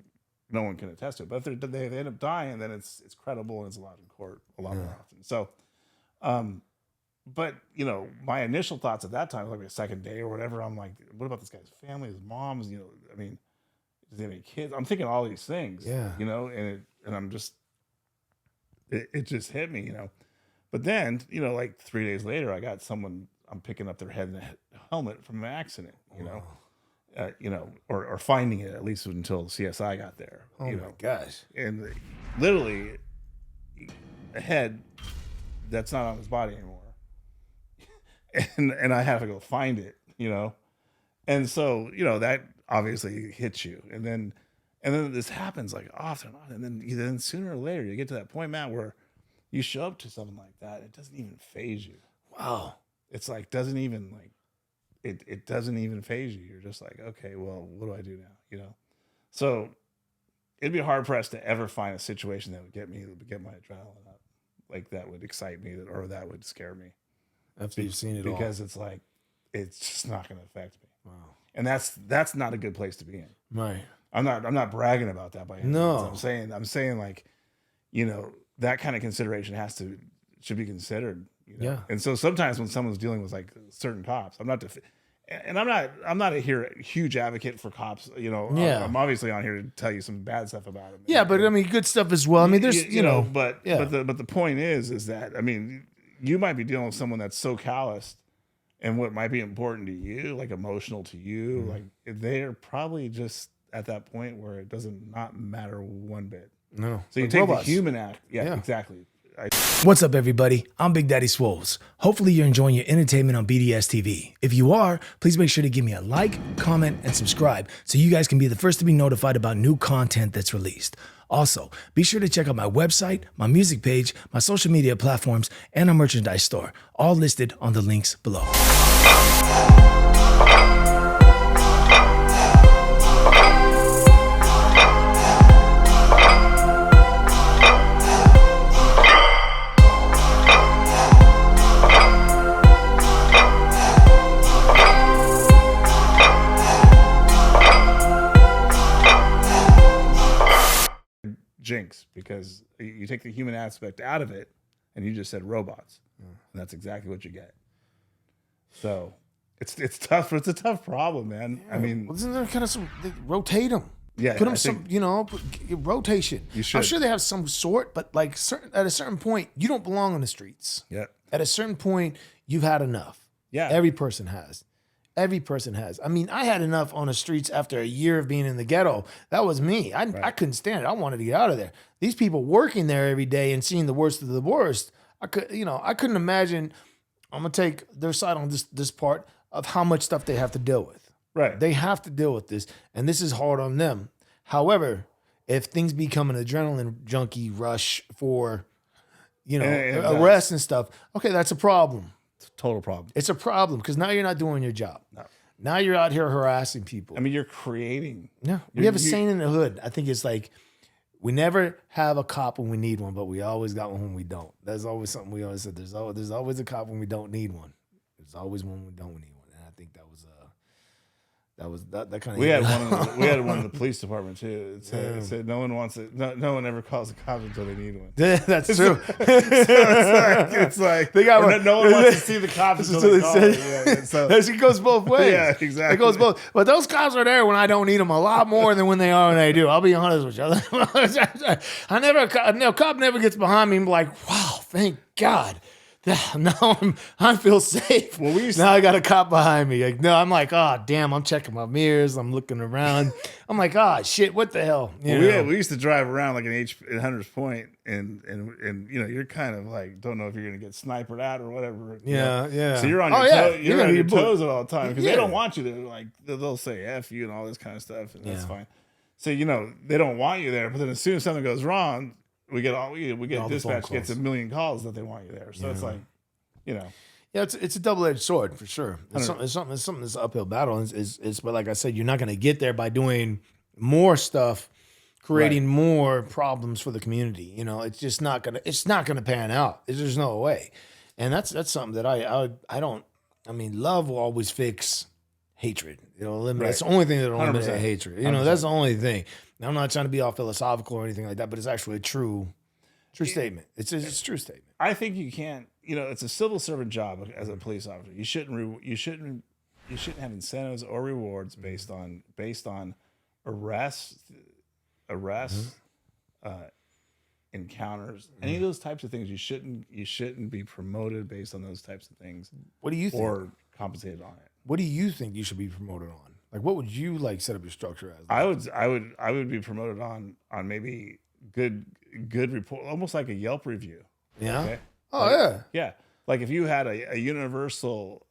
no one can attest to it. But if they end up dying, then it's credible and it's allowed in court a lot more often. So, but you know, my initial thoughts at that time, like the second day or whatever, I'm like, what about this guy's family, his mom's? You know, I mean, does he have any kids? I'm thinking all these things. Yeah. You know, and I'm just, it just hit me, you know. But then, you know, like 3 days later, I got someone, I'm picking up their head in a helmet from an accident. You know. You know, or finding it, at least until CSI got there. Oh you my know? Gosh! And literally, a head that's not on his body anymore, and I have to go find it. You know, and so you know that obviously hits you, and then this happens like often and on, and then sooner or later you get to that point, Matt, where you show up to something like that, it doesn't even faze you. Wow! It's like doesn't even like. It doesn't even faze you. You're just like, okay, well, what do I do now? You know, so it'd be hard pressed to ever find a situation that would get my adrenaline up, like that would excite me or that would scare me. After you've seen it all, because it's like it's just not going to affect me. Wow, and that's not a good place to be in. Right. I'm not bragging about that by any means. I'm saying like, you know, that kind of consideration should be considered. You know? Yeah. And so sometimes when someone's dealing with like certain cops, I'm not a huge advocate for cops. You know, yeah. I'm obviously on here to tell you some bad stuff about them. Yeah, but I mean, good stuff as well. I mean, there's you know, but the point is that I mean, you might be dealing with someone that's so calloused, and what might be important to you, like emotional to you, like they're probably just at that point where it doesn't not matter one bit. No. So you take the human act. Yeah, exactly. What's up, everybody? I'm Big Daddy Swolls. Hopefully you're enjoying your entertainment on BDS TV. If you are, please make sure to give me a like, comment, and subscribe so you guys can be the first to be notified about new content that's released. Also, be sure to check out my website, my music page, my social media platforms, and our merchandise store, all listed on the links below. Jinx, because you take the human aspect out of it and you just said robots, and that's exactly what you get. So it's tough. It's a tough problem, man. Yeah. I mean, isn't there kind of some rotate them? Yeah, put them some, rotation. You should. I'm sure they have some sort, but like at a certain point, you don't belong on the streets. Yeah. At a certain point, you've had enough. Yeah. Every person has. Every person has. I mean, I had enough on the streets after a year of being in the ghetto. That was me. I couldn't stand it. I wanted to get out of there. These people working there every day and seeing the worst of the worst. I couldn't imagine. I'm gonna take their side on this part of how much stuff they have to deal with. Right. They have to deal with this, and this is hard on them. However, if things become an adrenaline junkie rush for, arrests and stuff, okay, that's a problem. Total problem. It's a problem because now you're not doing your job. No. Now you're out here harassing people. I mean, you're creating. Yeah. We have a saying in the hood. I think it's like, we never have a cop when we need one, but we always got one when we don't. That's always something we always said. There's always a cop when we don't need one. There's always one when we don't need one. And I think that kind of. We had one in the police department too. It said no one wants it. No one ever calls a cop until they need one. That's true. It's like they got no one wants to see the cops until they call. It goes both ways. Yeah, exactly. It goes both. But those cops are there when I don't need them a lot more than when they are when I do. I'll be honest with you. A cop never gets behind me and be like, wow, thank God. Now I feel safe. Well, now I got a cop behind me. Like, no, I'm like, oh damn, I'm checking my mirrors, I'm looking around. I'm like, oh shit, what the hell? We used to drive around like in Hunters Point, and you're kind of like don't know if you're gonna get sniped at or whatever. Yeah. So you're on your on your toes at all the time because they don't want you there. Like they'll say F you and all this kind of stuff, and that's fine. So they don't want you there, but then as soon as something goes wrong, we get dispatch gets a million calls that they want you there. So it's like, Yeah, it's a double-edged sword for sure. It's something that's an uphill battle. But like I said, you're not going to get there by doing more stuff, creating more problems for the community. It's just not gonna pan out. There's no way. And that's something that I don't. I mean, love will always fix hatred. Eliminate. That's the only thing that'll eliminate hatred. That's the only thing. Now, I'm not trying to be all philosophical or anything like that, but it's actually a true statement. It's a true statement. I think you can't. It's a civil servant job as a police officer. You shouldn't have incentives or rewards based on arrests, encounters, any of those types of things. You shouldn't be promoted based on those types of things. What do you think? Or compensated on it. What do you think you should be promoted on? Like, what would you set up your structure as? I would be promoted on maybe good report, almost like a Yelp review. Yeah. Okay? Yeah. Like if you had a universal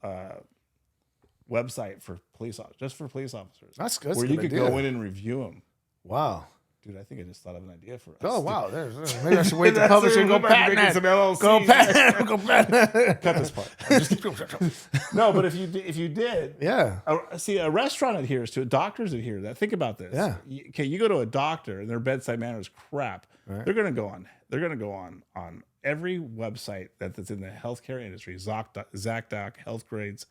website for police officers, just for police officers. That's good. Where you could go in and review them. Wow. Dude, I think I just thought of an idea for us. Oh, wow. Maybe I should wait to publish and go patent that. Go patent. Cut this part. No, but if you did. Yeah. See, a restaurant adheres to it. Doctors adhere to that. Think about this. Yeah. Okay, you go to a doctor and their bedside manner is crap. Right. They're going to go on every website that's in the healthcare industry, ZocDoc, Health Grades,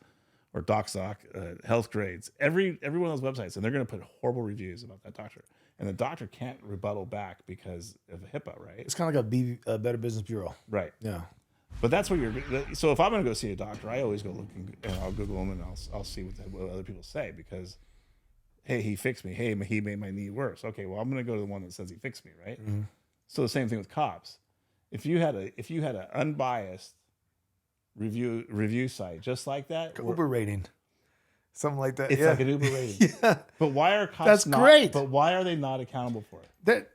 or DocZoc, Health Grades, every one of those websites, and they're going to put horrible reviews about that doctor. And the doctor can't rebuttal back because of HIPAA, right? It's kind of like a Better Business Bureau. Right. Yeah. But that's what so if I'm going to go see a doctor, I always go looking, and I'll Google them and I'll see what other people say because, hey, he fixed me. Hey, he made my knee worse. Okay, well, I'm going to go to the one that says he fixed me, right? Mm-hmm. So the same thing with cops. If you had an unbiased review site just like that, Uber rating. Something like that. It's like an Uber rating. Yeah. But why are cops great. But why are they not accountable for it? That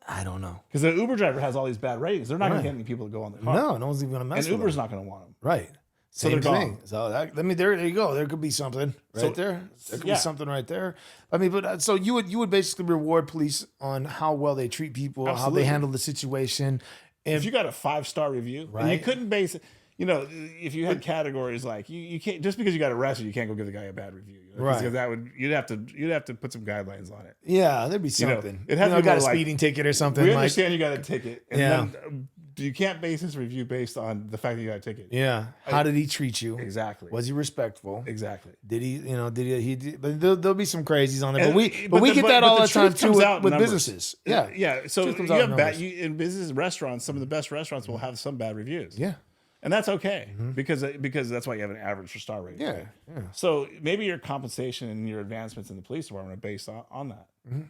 I don't know. Because the Uber driver has all these bad ratings. They're not going to get any people to go on the car. No one's even going to mess with them. And Uber's not going to want them. Right. So Same they're thing. gone. So there you go. There could be something right there. There could be something right there. I mean, but so you would basically reward police on how well they treat people, how they handle the situation. And if you got a 5-star review, and you couldn't base it. You know, if you had categories like you can't, just because you got arrested, you can't go give the guy a bad review. You know? Right. Because that would you'd have to put some guidelines on it. Yeah, there'd be something. You know, it has to be got a like, speeding ticket or something. We understand you got a ticket. And Yeah. then, you can't base this review based on the fact that you got a ticket. Yeah. How did he treat you? Exactly. Was he respectful? Exactly. Did he? You know? But there'll be some crazies on there. But we get that all the time too with businesses. Yeah. Yeah. So you have in business restaurants. Some of the best restaurants will have some bad reviews. Yeah. And that's okay because that's why you have an average for star rating. Yeah, yeah. So maybe your compensation and your advancements in the police department are based on that.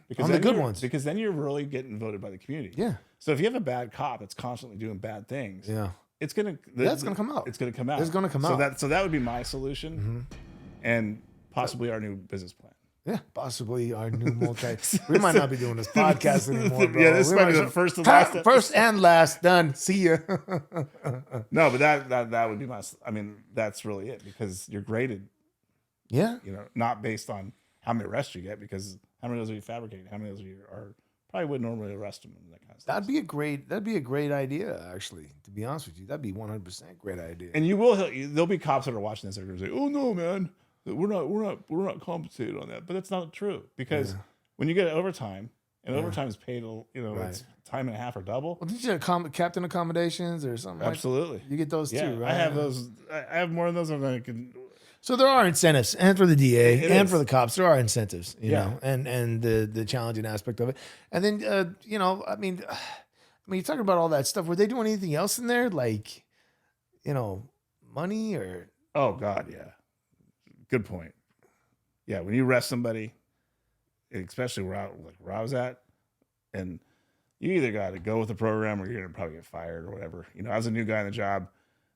Because on the good ones. Because then you're really getting voted by the community. Yeah. So if you have a bad cop that's constantly doing bad things, it's gonna come out. It's gonna come out. It's gonna come out. So that would be my solution, and possibly our new business plan. Yeah, possibly our new multi. We might not be doing this podcast anymore, bro. Yeah, this might be the first and last. First and last. Done. See ya. No, but that would be my. I mean, that's really it because you're graded. Yeah. You know, not based on how many arrests you get, because how many of those are you fabricating? How many of those are probably wouldn't normally arrest them and that kind of stuff. That'd be a great idea, actually. To be honest with you, that'd be 100% great idea. And there'll be cops that are watching this that are going to say, "Oh no, man, we're not compensated on that." But that's not true, because when you get overtime, and overtime is paid, it's time and a half or double. Well, did you have captain accommodations or something? Absolutely, you get those too, right? I have those. I have more of those than I can. So there are incentives, and for the DA and for the cops, there are incentives, you know, and the challenging aspect of it. And then, I mean, you're talking about all that stuff. Were they doing anything else in there, like, money or? Oh God, yeah. Good point. Yeah, when you arrest somebody, especially where I was at, and you either got to go with the program or you're gonna probably get fired or whatever. You know, I was a new guy in the job.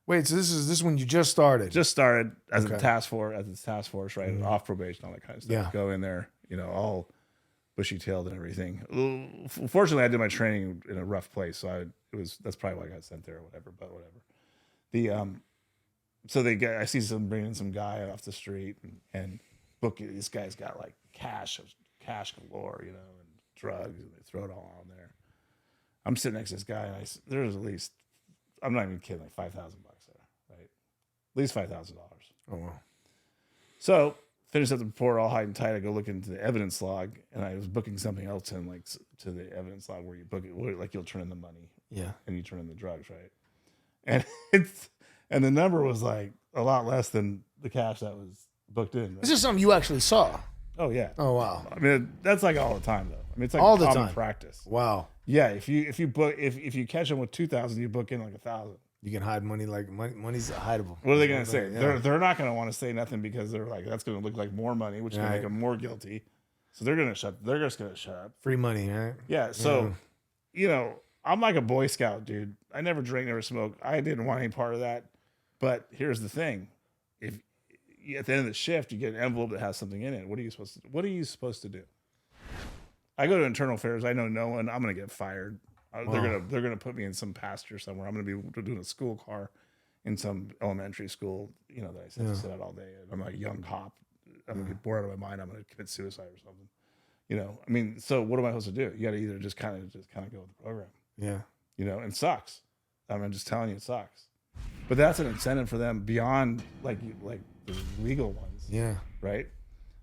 Wait, so this is when you just started? Just started as a task force, right? Off probation, all that kind of stuff. Yeah. Go in there, all bushy-tailed and everything. Fortunately, I did my training in a rough place, so that's probably why I got sent there or whatever. But whatever. I see bringing some guy off the street and booking. This guy's got like cash galore, and drugs, and they throw it all on there. I'm sitting next to this guy, and there's at least, I'm not even kidding, like $5,000 there, right? At least $5,000. Oh wow! So finished up the report, all high and tight. I go look into the evidence log, and I was booking something else in, like to the evidence log where you book it, where, like you'll turn in the money, and you turn in the drugs, right? And the number was like a lot less than the cash that was booked in. Right? Is this something you actually saw? Oh yeah. Oh wow. I mean, that's like all the time though. I mean, it's like all the common time. practice. Wow. Yeah, if you catch them with 2,000, you book in like 1,000. You can hide money like money's hideable. What are they going to say? Yeah. They're not going to want to say nothing because they're like, that's going to look like more money, which is going to make them more guilty. So they're just going to shut up. Free money, right? Yeah. So, I'm like a Boy Scout, dude. I never drink, never smoke. I didn't want any part of that. But here's the thing: if at the end of the shift you get an envelope that has something in it, what are you supposed to do? I go to internal affairs. I know no one. I'm going to get fired. They're gonna put me in some pasture somewhere. I'm gonna be doing a school car in some elementary school, that I have to sit out all day. I'm like a young cop. I'm gonna get bored out of my mind. I'm gonna commit suicide or something. I mean, so what am I supposed to do? You got to either just kind of go with the program. Yeah. And it sucks. I'm just telling you, it sucks. But that's an incentive for them beyond like the legal ones. Yeah. Right.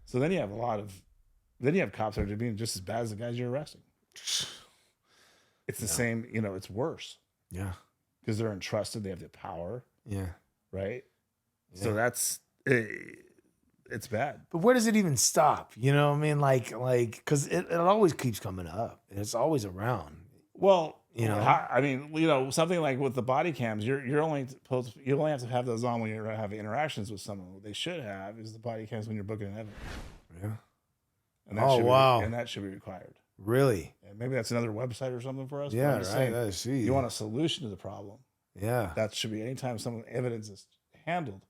So then you have cops that are being just as bad as the guys you're arresting. It's the same, it's worse. Yeah. Because they're entrusted. They have the power. Yeah. Right. Yeah. So that's, it's bad. But where does it even stop? You know what I mean? Like, cause it always keeps coming up. It's always around. Well, I mean, something like with the body cams, you only have to have those on when you have interactions with someone. What they should have is the body cams when you're booking an evidence. Yeah. And that should be required. Really? And maybe that's another website or something for us. Yeah, right. You want a solution to the problem. Yeah. That should be anytime evidence is handled,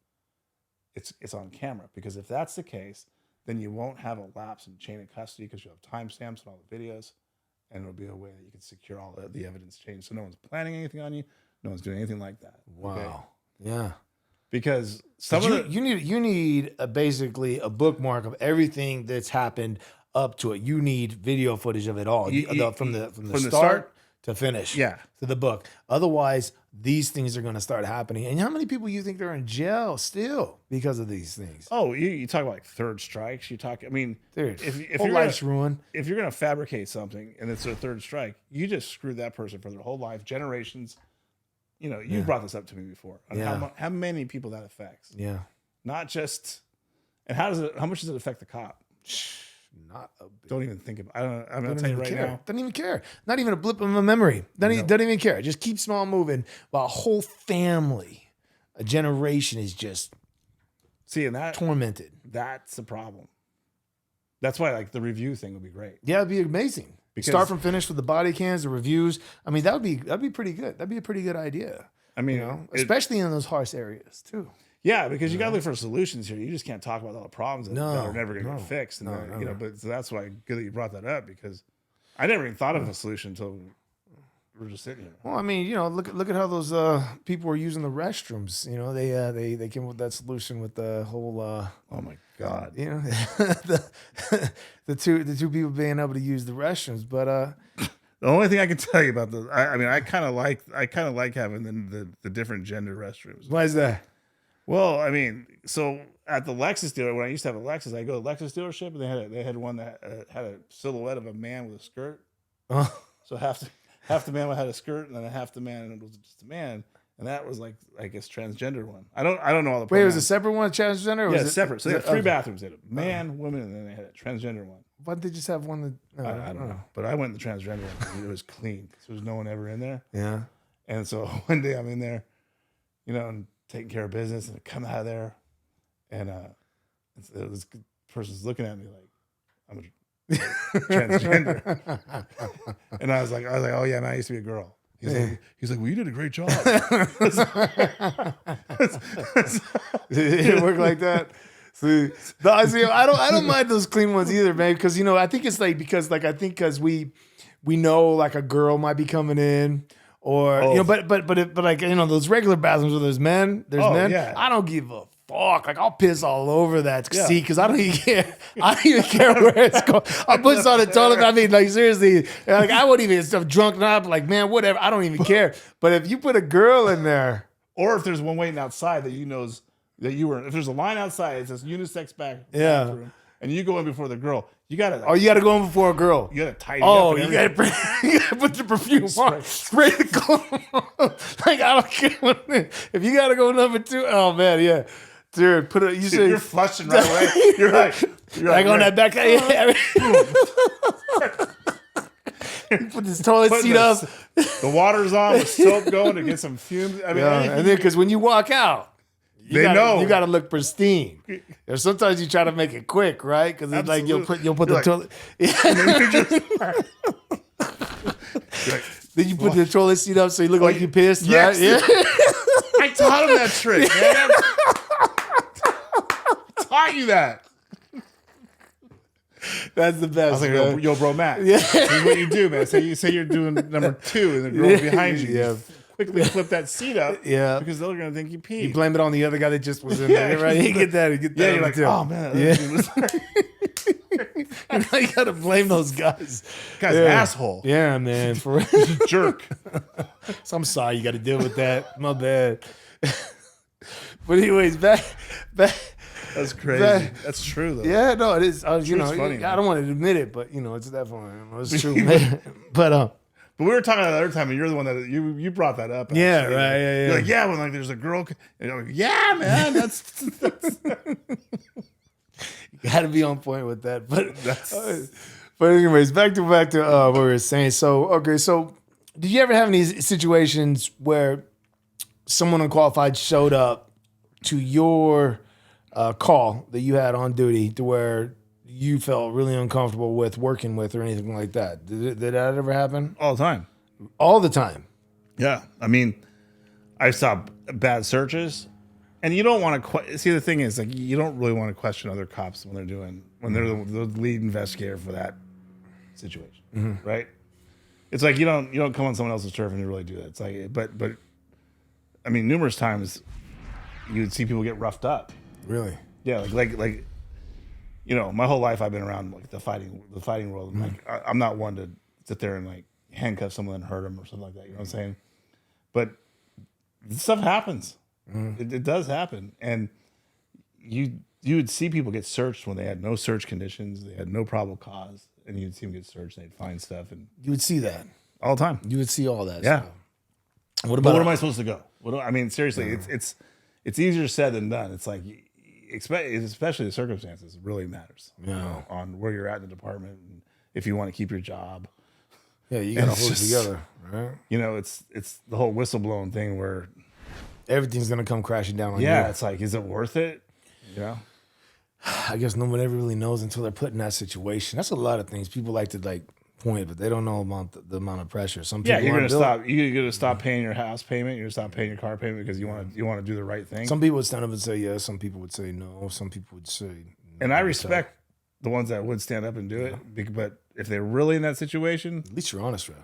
it's on camera. Because if that's the case, then you won't have a lapse in chain of custody because you have timestamps and all the videos. and it'll be a way that you can secure all the evidence change. So no one's planning anything on you. No one's doing anything like that. Wow. Okay? Yeah. Because you need basically a bookmark of everything that's happened up to it. You need video footage of it all from the start to finish. Yeah. To the book. Otherwise, these things are going to start happening. And how many people you think they're in jail still because of these things? Oh, you talk about like third strikes. You talk. I mean, dude, if whole your life's ruined. If you're gonna fabricate something and it's a third strike, you just screwed that person for their whole life, generations. You know, you brought this up to me before on how many people that affects. Yeah. Not just, and how much does it affect the cop? Not a big. Don't even think about. I'm gonna tell you right now. Doesn't even care. Not even a blip of a memory. Doesn't even care. Just keeps on moving. While a whole family, a generation is just tormented. That's the problem. That's why like the review thing would be great. Yeah, it'd be amazing. Because start from finish with the body cams, the reviews. I mean, that'd be pretty good. That'd be a pretty good idea. I mean, especially in those harsh areas too. Yeah, because you got to look for solutions here. You just can't talk about all the problems that are never going to get fixed. And but so that's why good that you brought that up, because I never even thought of a solution until we're just sitting here. Well, I mean, look at how those people were using the restrooms. You know, they came up with that solution with the whole. Oh my God! You know, the two people being able to use the restrooms, but the only thing I can tell you about I kind of like having the different gender restrooms. Why is that? Well, I mean, so at the Lexus dealer, when I used to have a Lexus, I go to the Lexus dealership, and they had one that had a silhouette of a man with a skirt. So half the man had a skirt, and then half the man was just a man, and that was like, I guess, transgender one. I don't know all the. Wait, it was a separate one, transgender? Or yeah, was separate. So they had three bathrooms. They had a man, woman, and then they had a transgender one. Why did they just have one? I don't know, but I went in the transgender one because it was clean. So there was no one ever in there. Yeah. And so one day I'm in there, and taking care of business, and I come out of there, and this person's looking at me like I'm a transgender, and I was like, oh yeah, man, I used to be a girl. He's like, well, you did a great job. It worked like that. See, I don't mind those clean ones either, man, because I think it's like because we know like a girl might be coming in. Or but like those regular bathrooms where there's men, Yeah. I don't give a fuck. Like I'll piss all over that seat because I don't even care. I don't even care where it's going. I'll put this on the toilet. I mean, like seriously, like I wouldn't even stuff drunk up. Like man, whatever. I don't even care. But if you put a girl in there, or if there's one waiting outside that knows that you were, if there's a line outside, it says unisex bathroom, and you go in before the girl. You gotta go in before a girl. You gotta tidy up. You gotta put the perfume on. Spray the cologne. Like I don't care if you gotta go number 2. Oh man, yeah, dude. You're flushing right away. You're like on that back. Yeah. You put this toilet seat up. The water's on with soap going to get some fumes. I mean, and then because when you walk out. You know you got to look pristine. Or sometimes you try to make it quick, right? Because it's like you'll put the toilet. Then you put the toilet seat up so you look like you pissed, yes. right? Yeah. I taught him that trick, man. I taught you that. That's the best. I was like, yo, bro, Matt. Yeah. Here's what you do, man. So you say you're doing number 2, and the girl behind you. Yeah. Quickly flip that seat up, because they're gonna think you peed. You blame it on the other guy that just was in there, right? You get that. Yeah, you're like, oh man, Now you gotta blame those guys. Guy's an asshole. Yeah, man, for he's a jerk. So I'm sorry you got to deal with that. My bad. But anyways, back. That's crazy. That's true though. Yeah, no, it is. Funny, I don't want to admit it, but it's definitely it's true. Man. But we were talking about that other time, and you're the one that you brought that up. Actually. Yeah, right. Yeah. You're like, yeah, when like there's a girl, and I'm like, yeah, man, that's you got to be on point with that. But anyways, back to what we were saying. So did you ever have any situations where someone unqualified showed up to your call that you had on duty to where you felt really uncomfortable with working with or anything like that? Did that ever happen? all the time. All the time. Yeah, I mean, I saw bad searches, and you don't want to see. The thing is, like, you don't really want to question other cops when they're the lead investigator for that situation, right? it's like you don't come on someone else's turf and you really do that. It's like, but I mean, numerous times you would see people get roughed up. Really? Yeah, like you know, my whole life I've been around like the fighting world. And like I'm not one to sit there and like handcuff someone and hurt them or something like that. You know what I'm saying? But stuff happens. It does happen, and you would see people get searched when they had no search conditions, they had no probable cause, and you'd see them get searched. They'd find stuff, and You would see that. all the time. You would see all that. Yeah. Stuff. What about where am I supposed to go? I mean, seriously, it's easier said than done. It's like, especially the circumstances, really matters. Yeah. You know, on where you're at in the department, and if you want to keep your job. Yeah, you gotta it's hold it just- together, right? You know, it's the whole whistleblowing thing where, Everything's gonna come crashing down on you. it's like, is it worth it? You know? I guess no one ever really knows until they're put in that situation. That's a lot of things people like to like point, but they don't know about the amount of pressure. Some people Yeah, you're aren't gonna built- stop. You're gonna stop paying your house payment. You're gonna stop paying your car payment because you want to do the right thing. Some people would stand up and say yes. Some people would say no. Some people would say. No. And I respect the ones that would stand up and do it. But if they're really in that situation, At least you're honest, bro.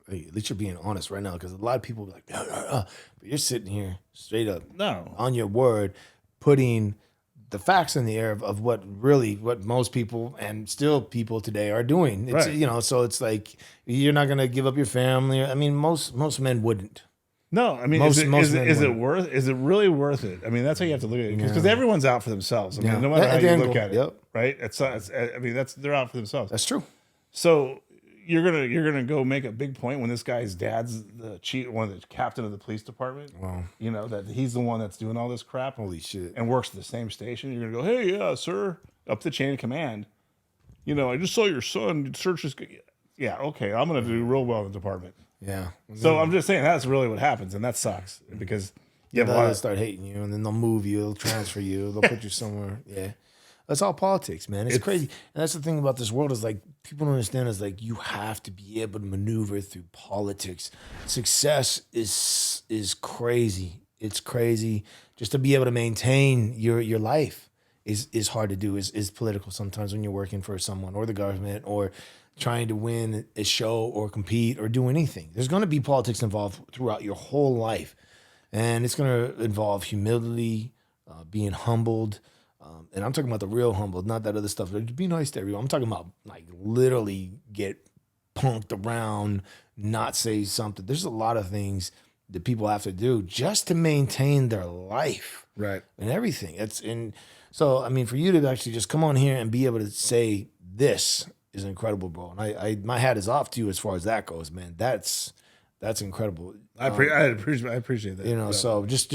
Hey, at least you're being honest right now, because a lot of people be like, but you're sitting here straight up no. on your word, putting the facts in the air of what most people and still people today are doing. It's, Right. you know, so it's like you're not gonna give up your family. I mean, most men wouldn't. No, I mean, Most is men it wouldn't. is it really worth it? I mean, that's how you have to look at it, because everyone's out for themselves. I mean, Yeah. no matter At how the you end look goal, at it, yep. right? I mean, they're out for themselves. That's true. So you're gonna go make a big point when this guy's dad's one of the captain of the police department. Wow. You know that he's the one that's doing all this crap. Holy shit. And works at the same station. You're gonna go, hey, yeah, sir, up the chain of command. You know, I just saw your son search his. Yeah, okay, I'm gonna do real well in the department. Yeah. So I'm just saying that's really what happens, and that sucks because you have a lot They'll of, start hating you, and then they'll move you, they'll transfer you, they'll put you somewhere. Yeah. That's all politics, man. It's crazy. And that's the thing about this world is like people don't understand is like you have to be able to maneuver through politics. Success is crazy. It's crazy. Just to be able to maintain your life is hard to do, is political sometimes when you're working for someone or the government or trying to win a show or compete or do anything. There's going to be politics involved throughout your whole life. And it's going to involve humility, being humbled. And I'm talking about the real humble, not that other stuff. Like, be nice to everyone. I'm talking about like literally get punked around, not say something. There's a lot of things that people have to do just to maintain their life, right. and everything. So I mean, for you to actually just come on here and be able to say this is incredible, bro. And I my hat is off to you as far as that goes, man. That's incredible. I appreciate that. You know, so just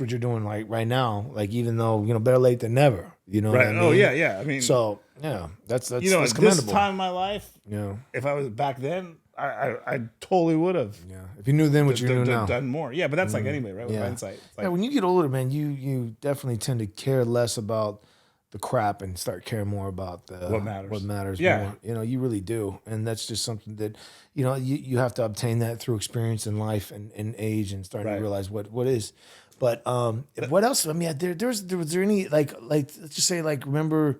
what you're doing like right now, like even though, you know, better late than never. You know right. what I mean? Oh yeah. I mean, So yeah, that's you know, that's at commendable. this time in my life, Yeah. if I was back then, I totally would have. Yeah. If you knew then what you knew now. Done more. Yeah, but that's like anyway, right? With Yeah. hindsight. It's like, Yeah, when you get older, man, you definitely tend to care less about the crap and start caring more about What matters. What matters Yeah. more. You know, you really do. And that's just something that, you know, you have to obtain that through experience in life and age and starting Right. to realize what is. But what else? I mean, was there any like let's just say like remember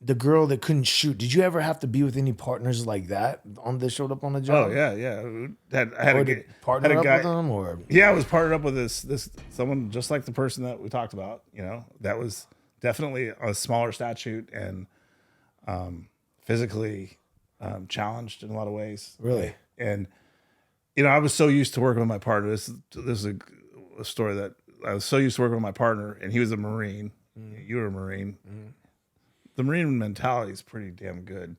the girl that couldn't shoot? Did you ever have to be with any partners like that that showed up on the job? oh yeah. I had Or a did guy. partner had a up guy- with them or Yeah, I was partnered up with this someone just like the person that we talked about. You know, that was definitely a smaller statute and physically challenged in a lot of ways. Really? And you know, I was so used to working with my partner. This is a story that I was so used to working with my partner, and he was a Marine. You were a Marine. The Marine mentality is pretty damn good,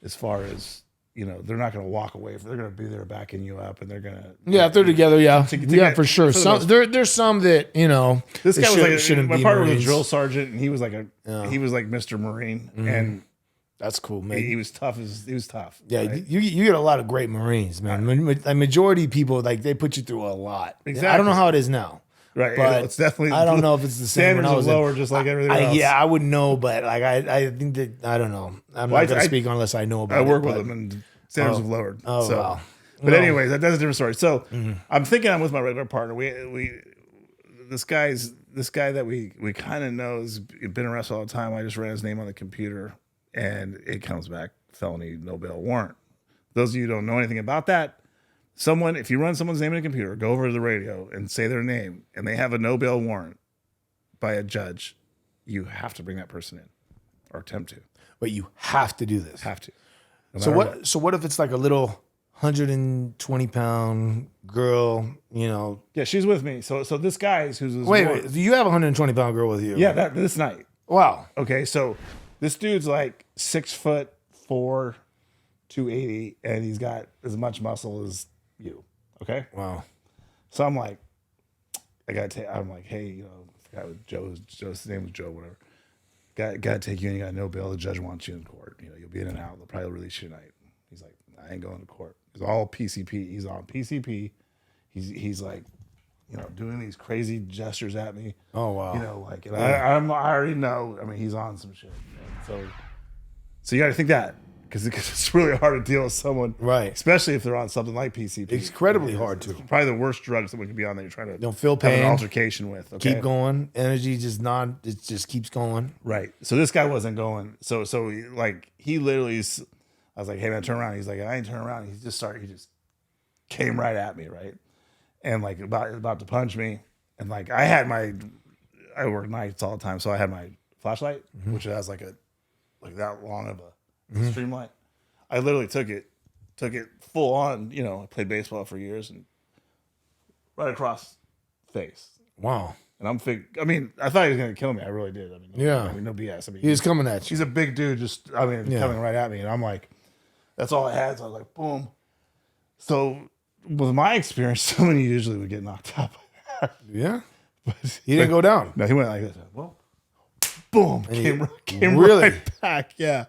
as far as, you know, they're not going to walk away. They're going to be there backing you up, and they're going to. Yeah, if they're together, yeah, get- for sure. for the Some most- there's some that, you know, This they guy was like shouldn't my be partner was a Marines. drill sergeant, and he was like Mr. Marine, and That's cool, man. he was tough. He was tough. Yeah, right? you get a lot of great Marines, man. A majority of people, like, they put you through a lot. I don't Exactly. know how it is now. Right, But it's definitely. I don't know if it's the same. when Standards I are was in- lower, just like everything else. Yeah, I wouldn't know, but like I think that I don't know. I'm Well, not gonna I- speak unless I know about it. I work with but- them, and standards have lowered. Oh, so. wow. But Well, anyways, that's a different story. So I'm thinking I'm with my regular partner. We this guy that we kind of know has been arrested all the time. I just ran his name on the computer, and it comes back felony no bail warrant. those of you who don't know anything about that, if you run someone's name in a computer, go over to the radio and say their name, and they have a no bail warrant by a judge, you have to bring that person in, or attempt to. But you have to do this. Have to. So what if it's like a little 120-pound girl, you know? Yeah, she's with me. So this guy who's wait, do you have a 120-pound girl with you? Yeah, this night. Wow. Okay, so this dude's like 6'4", 280, and he's got as much muscle as you. Okay. Wow. So I'm like, I'm like, hey, you know, I forgot what Joe's name was Joe, whatever. Got to take you in. You got no bail. The judge wants you in court. You know, you'll be in and out. They'll probably release you tonight. He's like, I ain't going to court. It's all PCP. He's on PCP. He's like, you know, doing these crazy gestures at me. Oh wow. You know, like, and I already know. I mean, he's on some shit. So you got to think that because it's really hard to deal with someone, right? Especially if they're on something like PCP. It's incredibly hard to. Probably the worst drug someone could be on that you're trying to don't feel pain, have an altercation with. Okay? Keep going. Energy it just keeps going. Right. So this guy wasn't going. So he literally. I was like, hey man, turn around. He's like, I ain't turning around. He just came right at me, right? And like about to punch me. And like I work nights all the time, so I had my flashlight, which has like that long of a stream light. I literally took it full on, you know, I played baseball for years and right across the face. Wow. And I thought he was gonna kill me. I really did. No BS. I mean, he was coming at you. He's a big dude, coming right at me, and I'm like, that's all I had. So I was like, boom. So with my experience, somebody usually would get knocked out by that. Yeah, but he didn't go down. No, he went like this. Well, boom, came really? Right back. Yeah,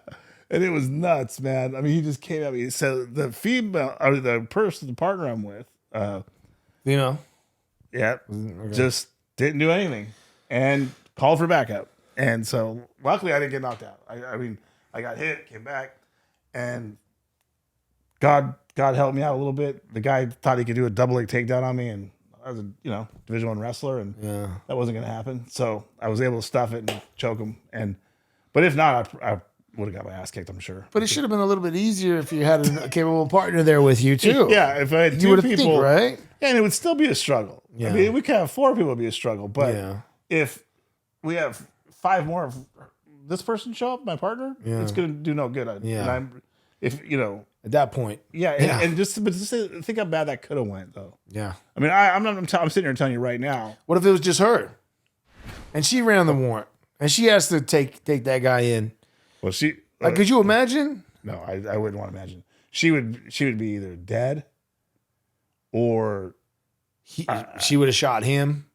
and it was nuts, man. I mean, he just came at me. So the female, or the partner I'm with, you know, yeah, just didn't do anything and called for backup. And so luckily I didn't get knocked out. I mean, I got hit, came back, and God helped me out a little bit. The guy thought he could do a double leg takedown on me, and I was a Division I wrestler, and that wasn't going to happen. So I was able to stuff it and choke him. But if not, I would have got my ass kicked, I'm sure. But it should have been a little bit easier if you had a capable partner there with you too. Yeah, if I had two people, right? Yeah, and it would still be a struggle. Yeah. I mean, we could have 4 people, it'd be a struggle. But if we have 5 more of this person show up, my partner, it's going to do no good. At that point. And just think how bad that could have went, though. Yeah. I mean, I'm sitting here telling you right now. What if it was just her, and she ran the warrant, and she has to take that guy in? Well, she could you imagine? No, I wouldn't want to imagine. She would be either dead, or she would have shot him,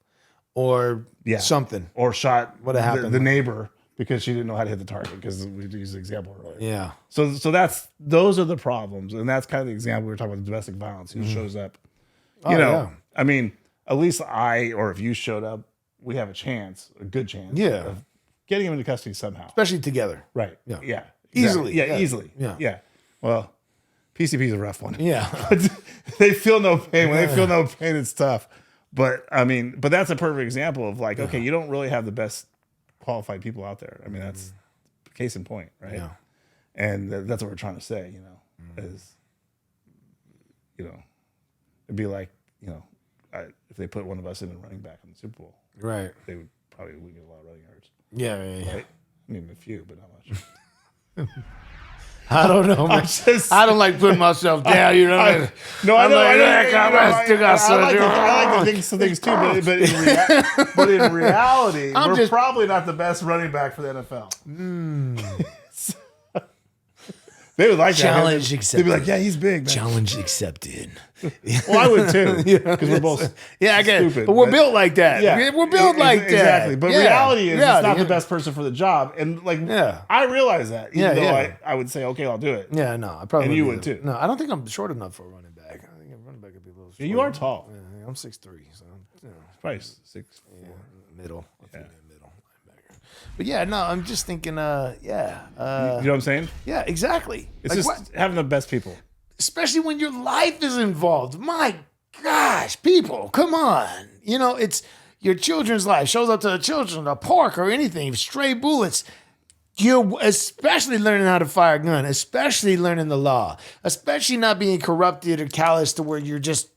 or something, or shot what happened the neighbor. Because she didn't know how to hit the target, because we used the example earlier. Yeah. So those are the problems, and that's kind of the example we were talking about, domestic violence. Who shows up? I mean, at least if you showed up, we have a good chance, of getting him into custody somehow, especially together. Right? Yeah. Yeah. Easily. Exactly. Yeah. Easily. Yeah. Well, PCP is a rough one. Yeah. They feel no pain. When they feel no pain, it's tough. But that's a perfect example of like, okay, you don't really have the best qualified people out there. I mean, that's case in point, right? Yeah. And that's what we're trying to say, is, it'd be like, if they put one of us in a running back in the Super Bowl, right? They would probably get a lot of running yards. Yeah. Right? I mean, a few, but not much. I don't know, man. I don't like putting myself down. You know what I mean? No, I know. I like to think some things too, but in reality, we're probably not the best running back for the NFL. They would like challenge They'd accepted. be like, yeah, he's big, man. Challenge accepted. Well, I would too, because we're both I get it. stupid. But we're built like that. Yeah, we're built like that. Exactly. But reality is, it's not the best person for the job, and I realize that. Even though I would say, okay, I'll do it. Yeah, no, I probably. And you would too. No, I don't think I'm short enough for a running back. I think a running back could be a little. Yeah, you are tall. Yeah, I'm 6'3", so probably 6'4". Middle. But yeah, no, I'm just thinking, you know what I'm saying? Yeah, exactly. It's just having the best people. Especially when your life is involved. My gosh, people, come on. It's your children's life. Shows up to the children, a park or anything, stray bullets. You're especially learning how to fire a gun, especially learning the law, especially not being corrupted or callous to where you're just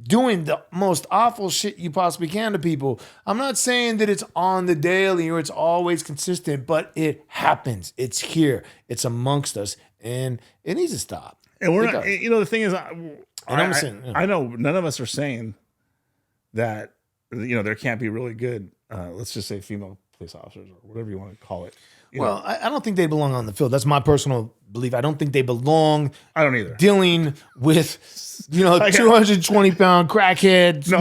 doing the most awful shit you possibly can to people. I'm not saying that it's on the daily or it's always consistent, but it happens. It's here. It's amongst us, and it needs to stop. And we're not, the thing is, I know none of us are saying that, there can't be really good, let's just say female police officers or whatever you want to call it. Well, I don't think they belong on the field. That's my personal belief. I don't think they belong. I don't either. Dealing with, 220-pound crackheads,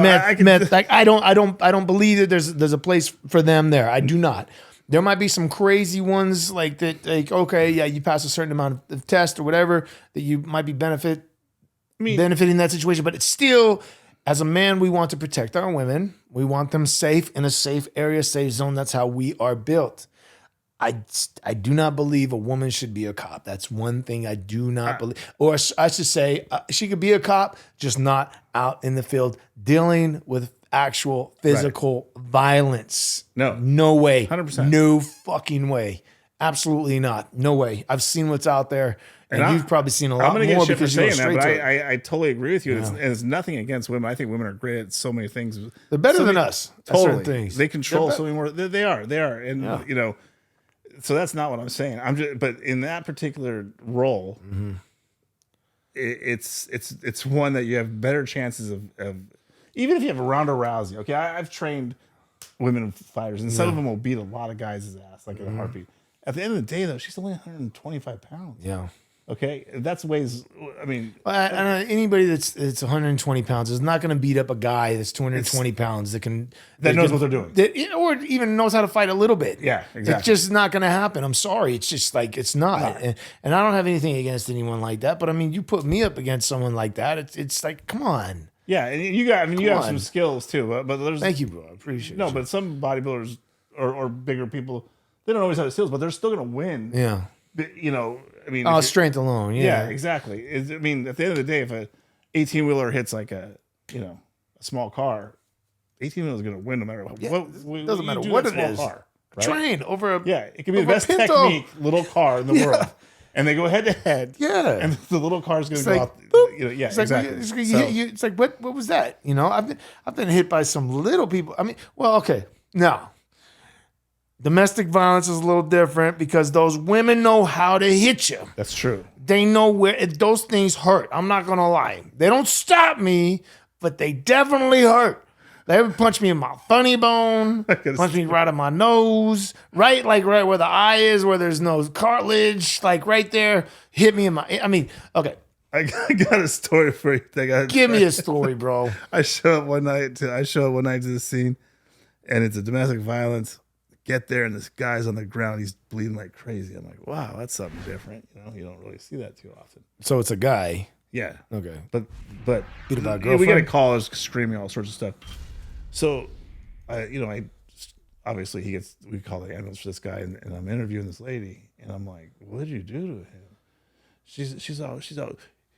meth. Like I don't believe that there's a place for them there. I do not. There might be some crazy ones like that. Like, okay, yeah, you pass a certain amount of test or whatever that you might be benefiting that situation. But it's still, as a man, we want to protect our women. We want them safe in a safe area, safe zone. That's how we are built. I do not believe a woman should be a cop. That's one thing I do not believe. Or I should say she could be a cop, just not out in the field dealing with actual physical violence. No way. 100%. No fucking way. Absolutely not. No way. I've seen what's out there, and you've probably seen a lot more because you're saying that. But I totally agree with you. And it's nothing against women. I think women are great at so many things. They're better than us. Totally. Things. They control so many more. They are. And so that's not what I'm saying. But in that particular role, it's one that you have better chances of even if you have a Ronda Rousey. Okay, I've trained women fighters, and some of them will beat a lot of guys' ass like in a heartbeat. At the end of the day, though, she's only 125 pounds. Yeah. Okay, that's ways. I mean, anybody that's 120 pounds is not going to beat up a guy that's 220 pounds that knows what they're doing, or even knows how to fight a little bit. Yeah, exactly. It's just not going to happen. I'm sorry. It's just like it's not. And I don't have anything against anyone like that. But I mean, you put me up against someone like that. It's like, come on. Yeah, and you have some skills too. But there's thank you, bro. I appreciate it. No, but some bodybuilders or bigger people, they don't always have the skills, but they're still going to win. Yeah. I mean, strength alone. Yeah, exactly. At the end of the day, if a 18-wheeler hits like a small car, 18-wheeler is going to win no matter what. Doesn't matter what it is. Car, right? Trained over it can be the best technique little car in the world, and they go head to head. Yeah, and the little car is going to go out. Exactly. It's like what was that? I've been hit by some little people. I mean, well, okay, now. Domestic violence is a little different because those women know how to hit you. That's true. They know where those things hurt. I'm not going to lie. They don't stop me, but they definitely hurt. They ever punch me in my funny bone, punch me right in my nose, right where the eye is, where there's no cartilage, like right there, hit me in my, okay. I got a story for you. Give me a story, bro. I show up one night to the scene, and it's a domestic violence. Get there and this guy's on the ground. He's bleeding like crazy. I'm like, wow, that's something different. You don't really see that too often. So it's a guy. Yeah. Okay. But beat about girlfriend. We got a call screaming all sorts of stuff. So, I obviously we call the ambulance for this guy, and I'm interviewing this lady, and I'm like, what did you do to him? She's out.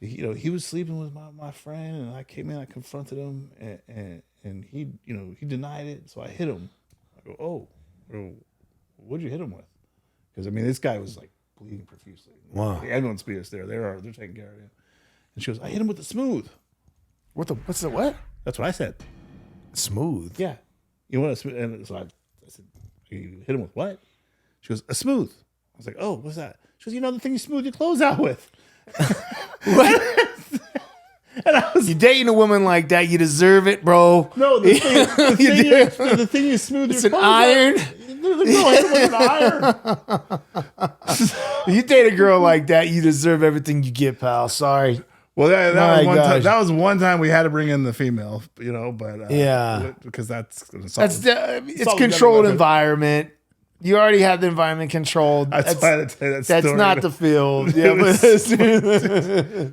He was sleeping with my friend, and I came in, I confronted him, and he denied it, so I hit him. I go, oh. What'd you hit him with? Because this guy was like bleeding profusely. Wow. The ambulance beat us there. They're taking care of him. And she goes, I hit him with the smooth. What's the what? That's what I said. Smooth. Yeah. You want a smooth? And so I said, you hit him with what? She goes, a smooth. I was like, oh, what's that? She goes, the thing you smooth your clothes out with. What? You dating a woman like that, you deserve it, bro. No, the thing you smooth your clothes iron. You date a girl like that, you deserve everything you get, pal. Sorry. Well, that was one time we had to bring in the female, but because it's controlled environment. You already have the environment controlled. That's why I tell you that story. That's not the field. Yeah,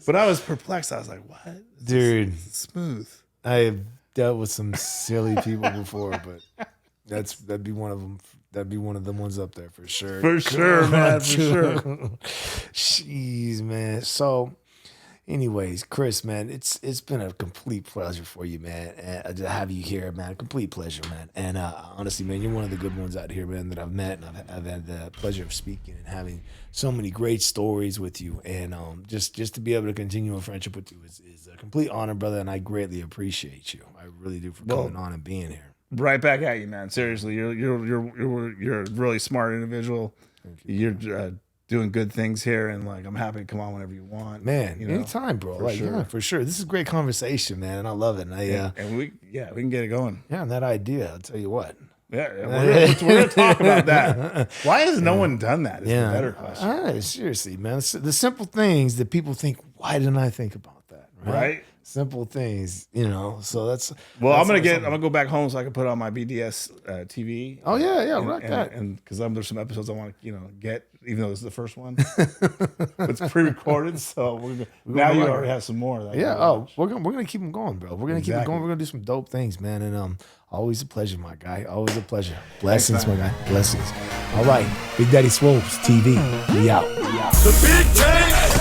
but I was perplexed. I was like, "What, dude? Smooth." I have dealt with some silly people before, but that'd be one of them. That'd be one of the ones up there for sure. For sure, man. For sure. Jeez, man. So, Anyways, Chris, man, it's been a complete pleasure for you, man, to have you here, man. Complete pleasure, man. And honestly, man, you're one of the good ones out here, man, that I've met, and I've had the pleasure of speaking and having so many great stories with you. And just to be able to continue a friendship with you is a complete honor, brother. And I greatly appreciate you. I really do for coming on and being here. Right back at you, man. Seriously, you're a really smart individual. You're doing good things here, and like I'm happy to come on whenever you want, man. Anytime, bro. For for sure. This is a great conversation, man, and I love it. And we can get it going. Yeah, and that idea, I'll tell you what. Yeah, we're gonna talk about that. Why has no one done that? Is the better question. Seriously, man. The simple things that people think, why didn't I think about that? Right? Simple things, So that's I'm gonna go back home so I can put on my BDS TV. Oh yeah, rock that. And because there's some episodes I want to get, even though this is the first one. It's pre-recorded, so now you already have some more. We're gonna keep them going, bro. We're gonna keep it going. We're gonna do some dope things, man. And always a pleasure, my guy. Always a pleasure. Blessings, my guy. Blessings. All right, Big Daddy Swolls TV. We out. The Big Daddy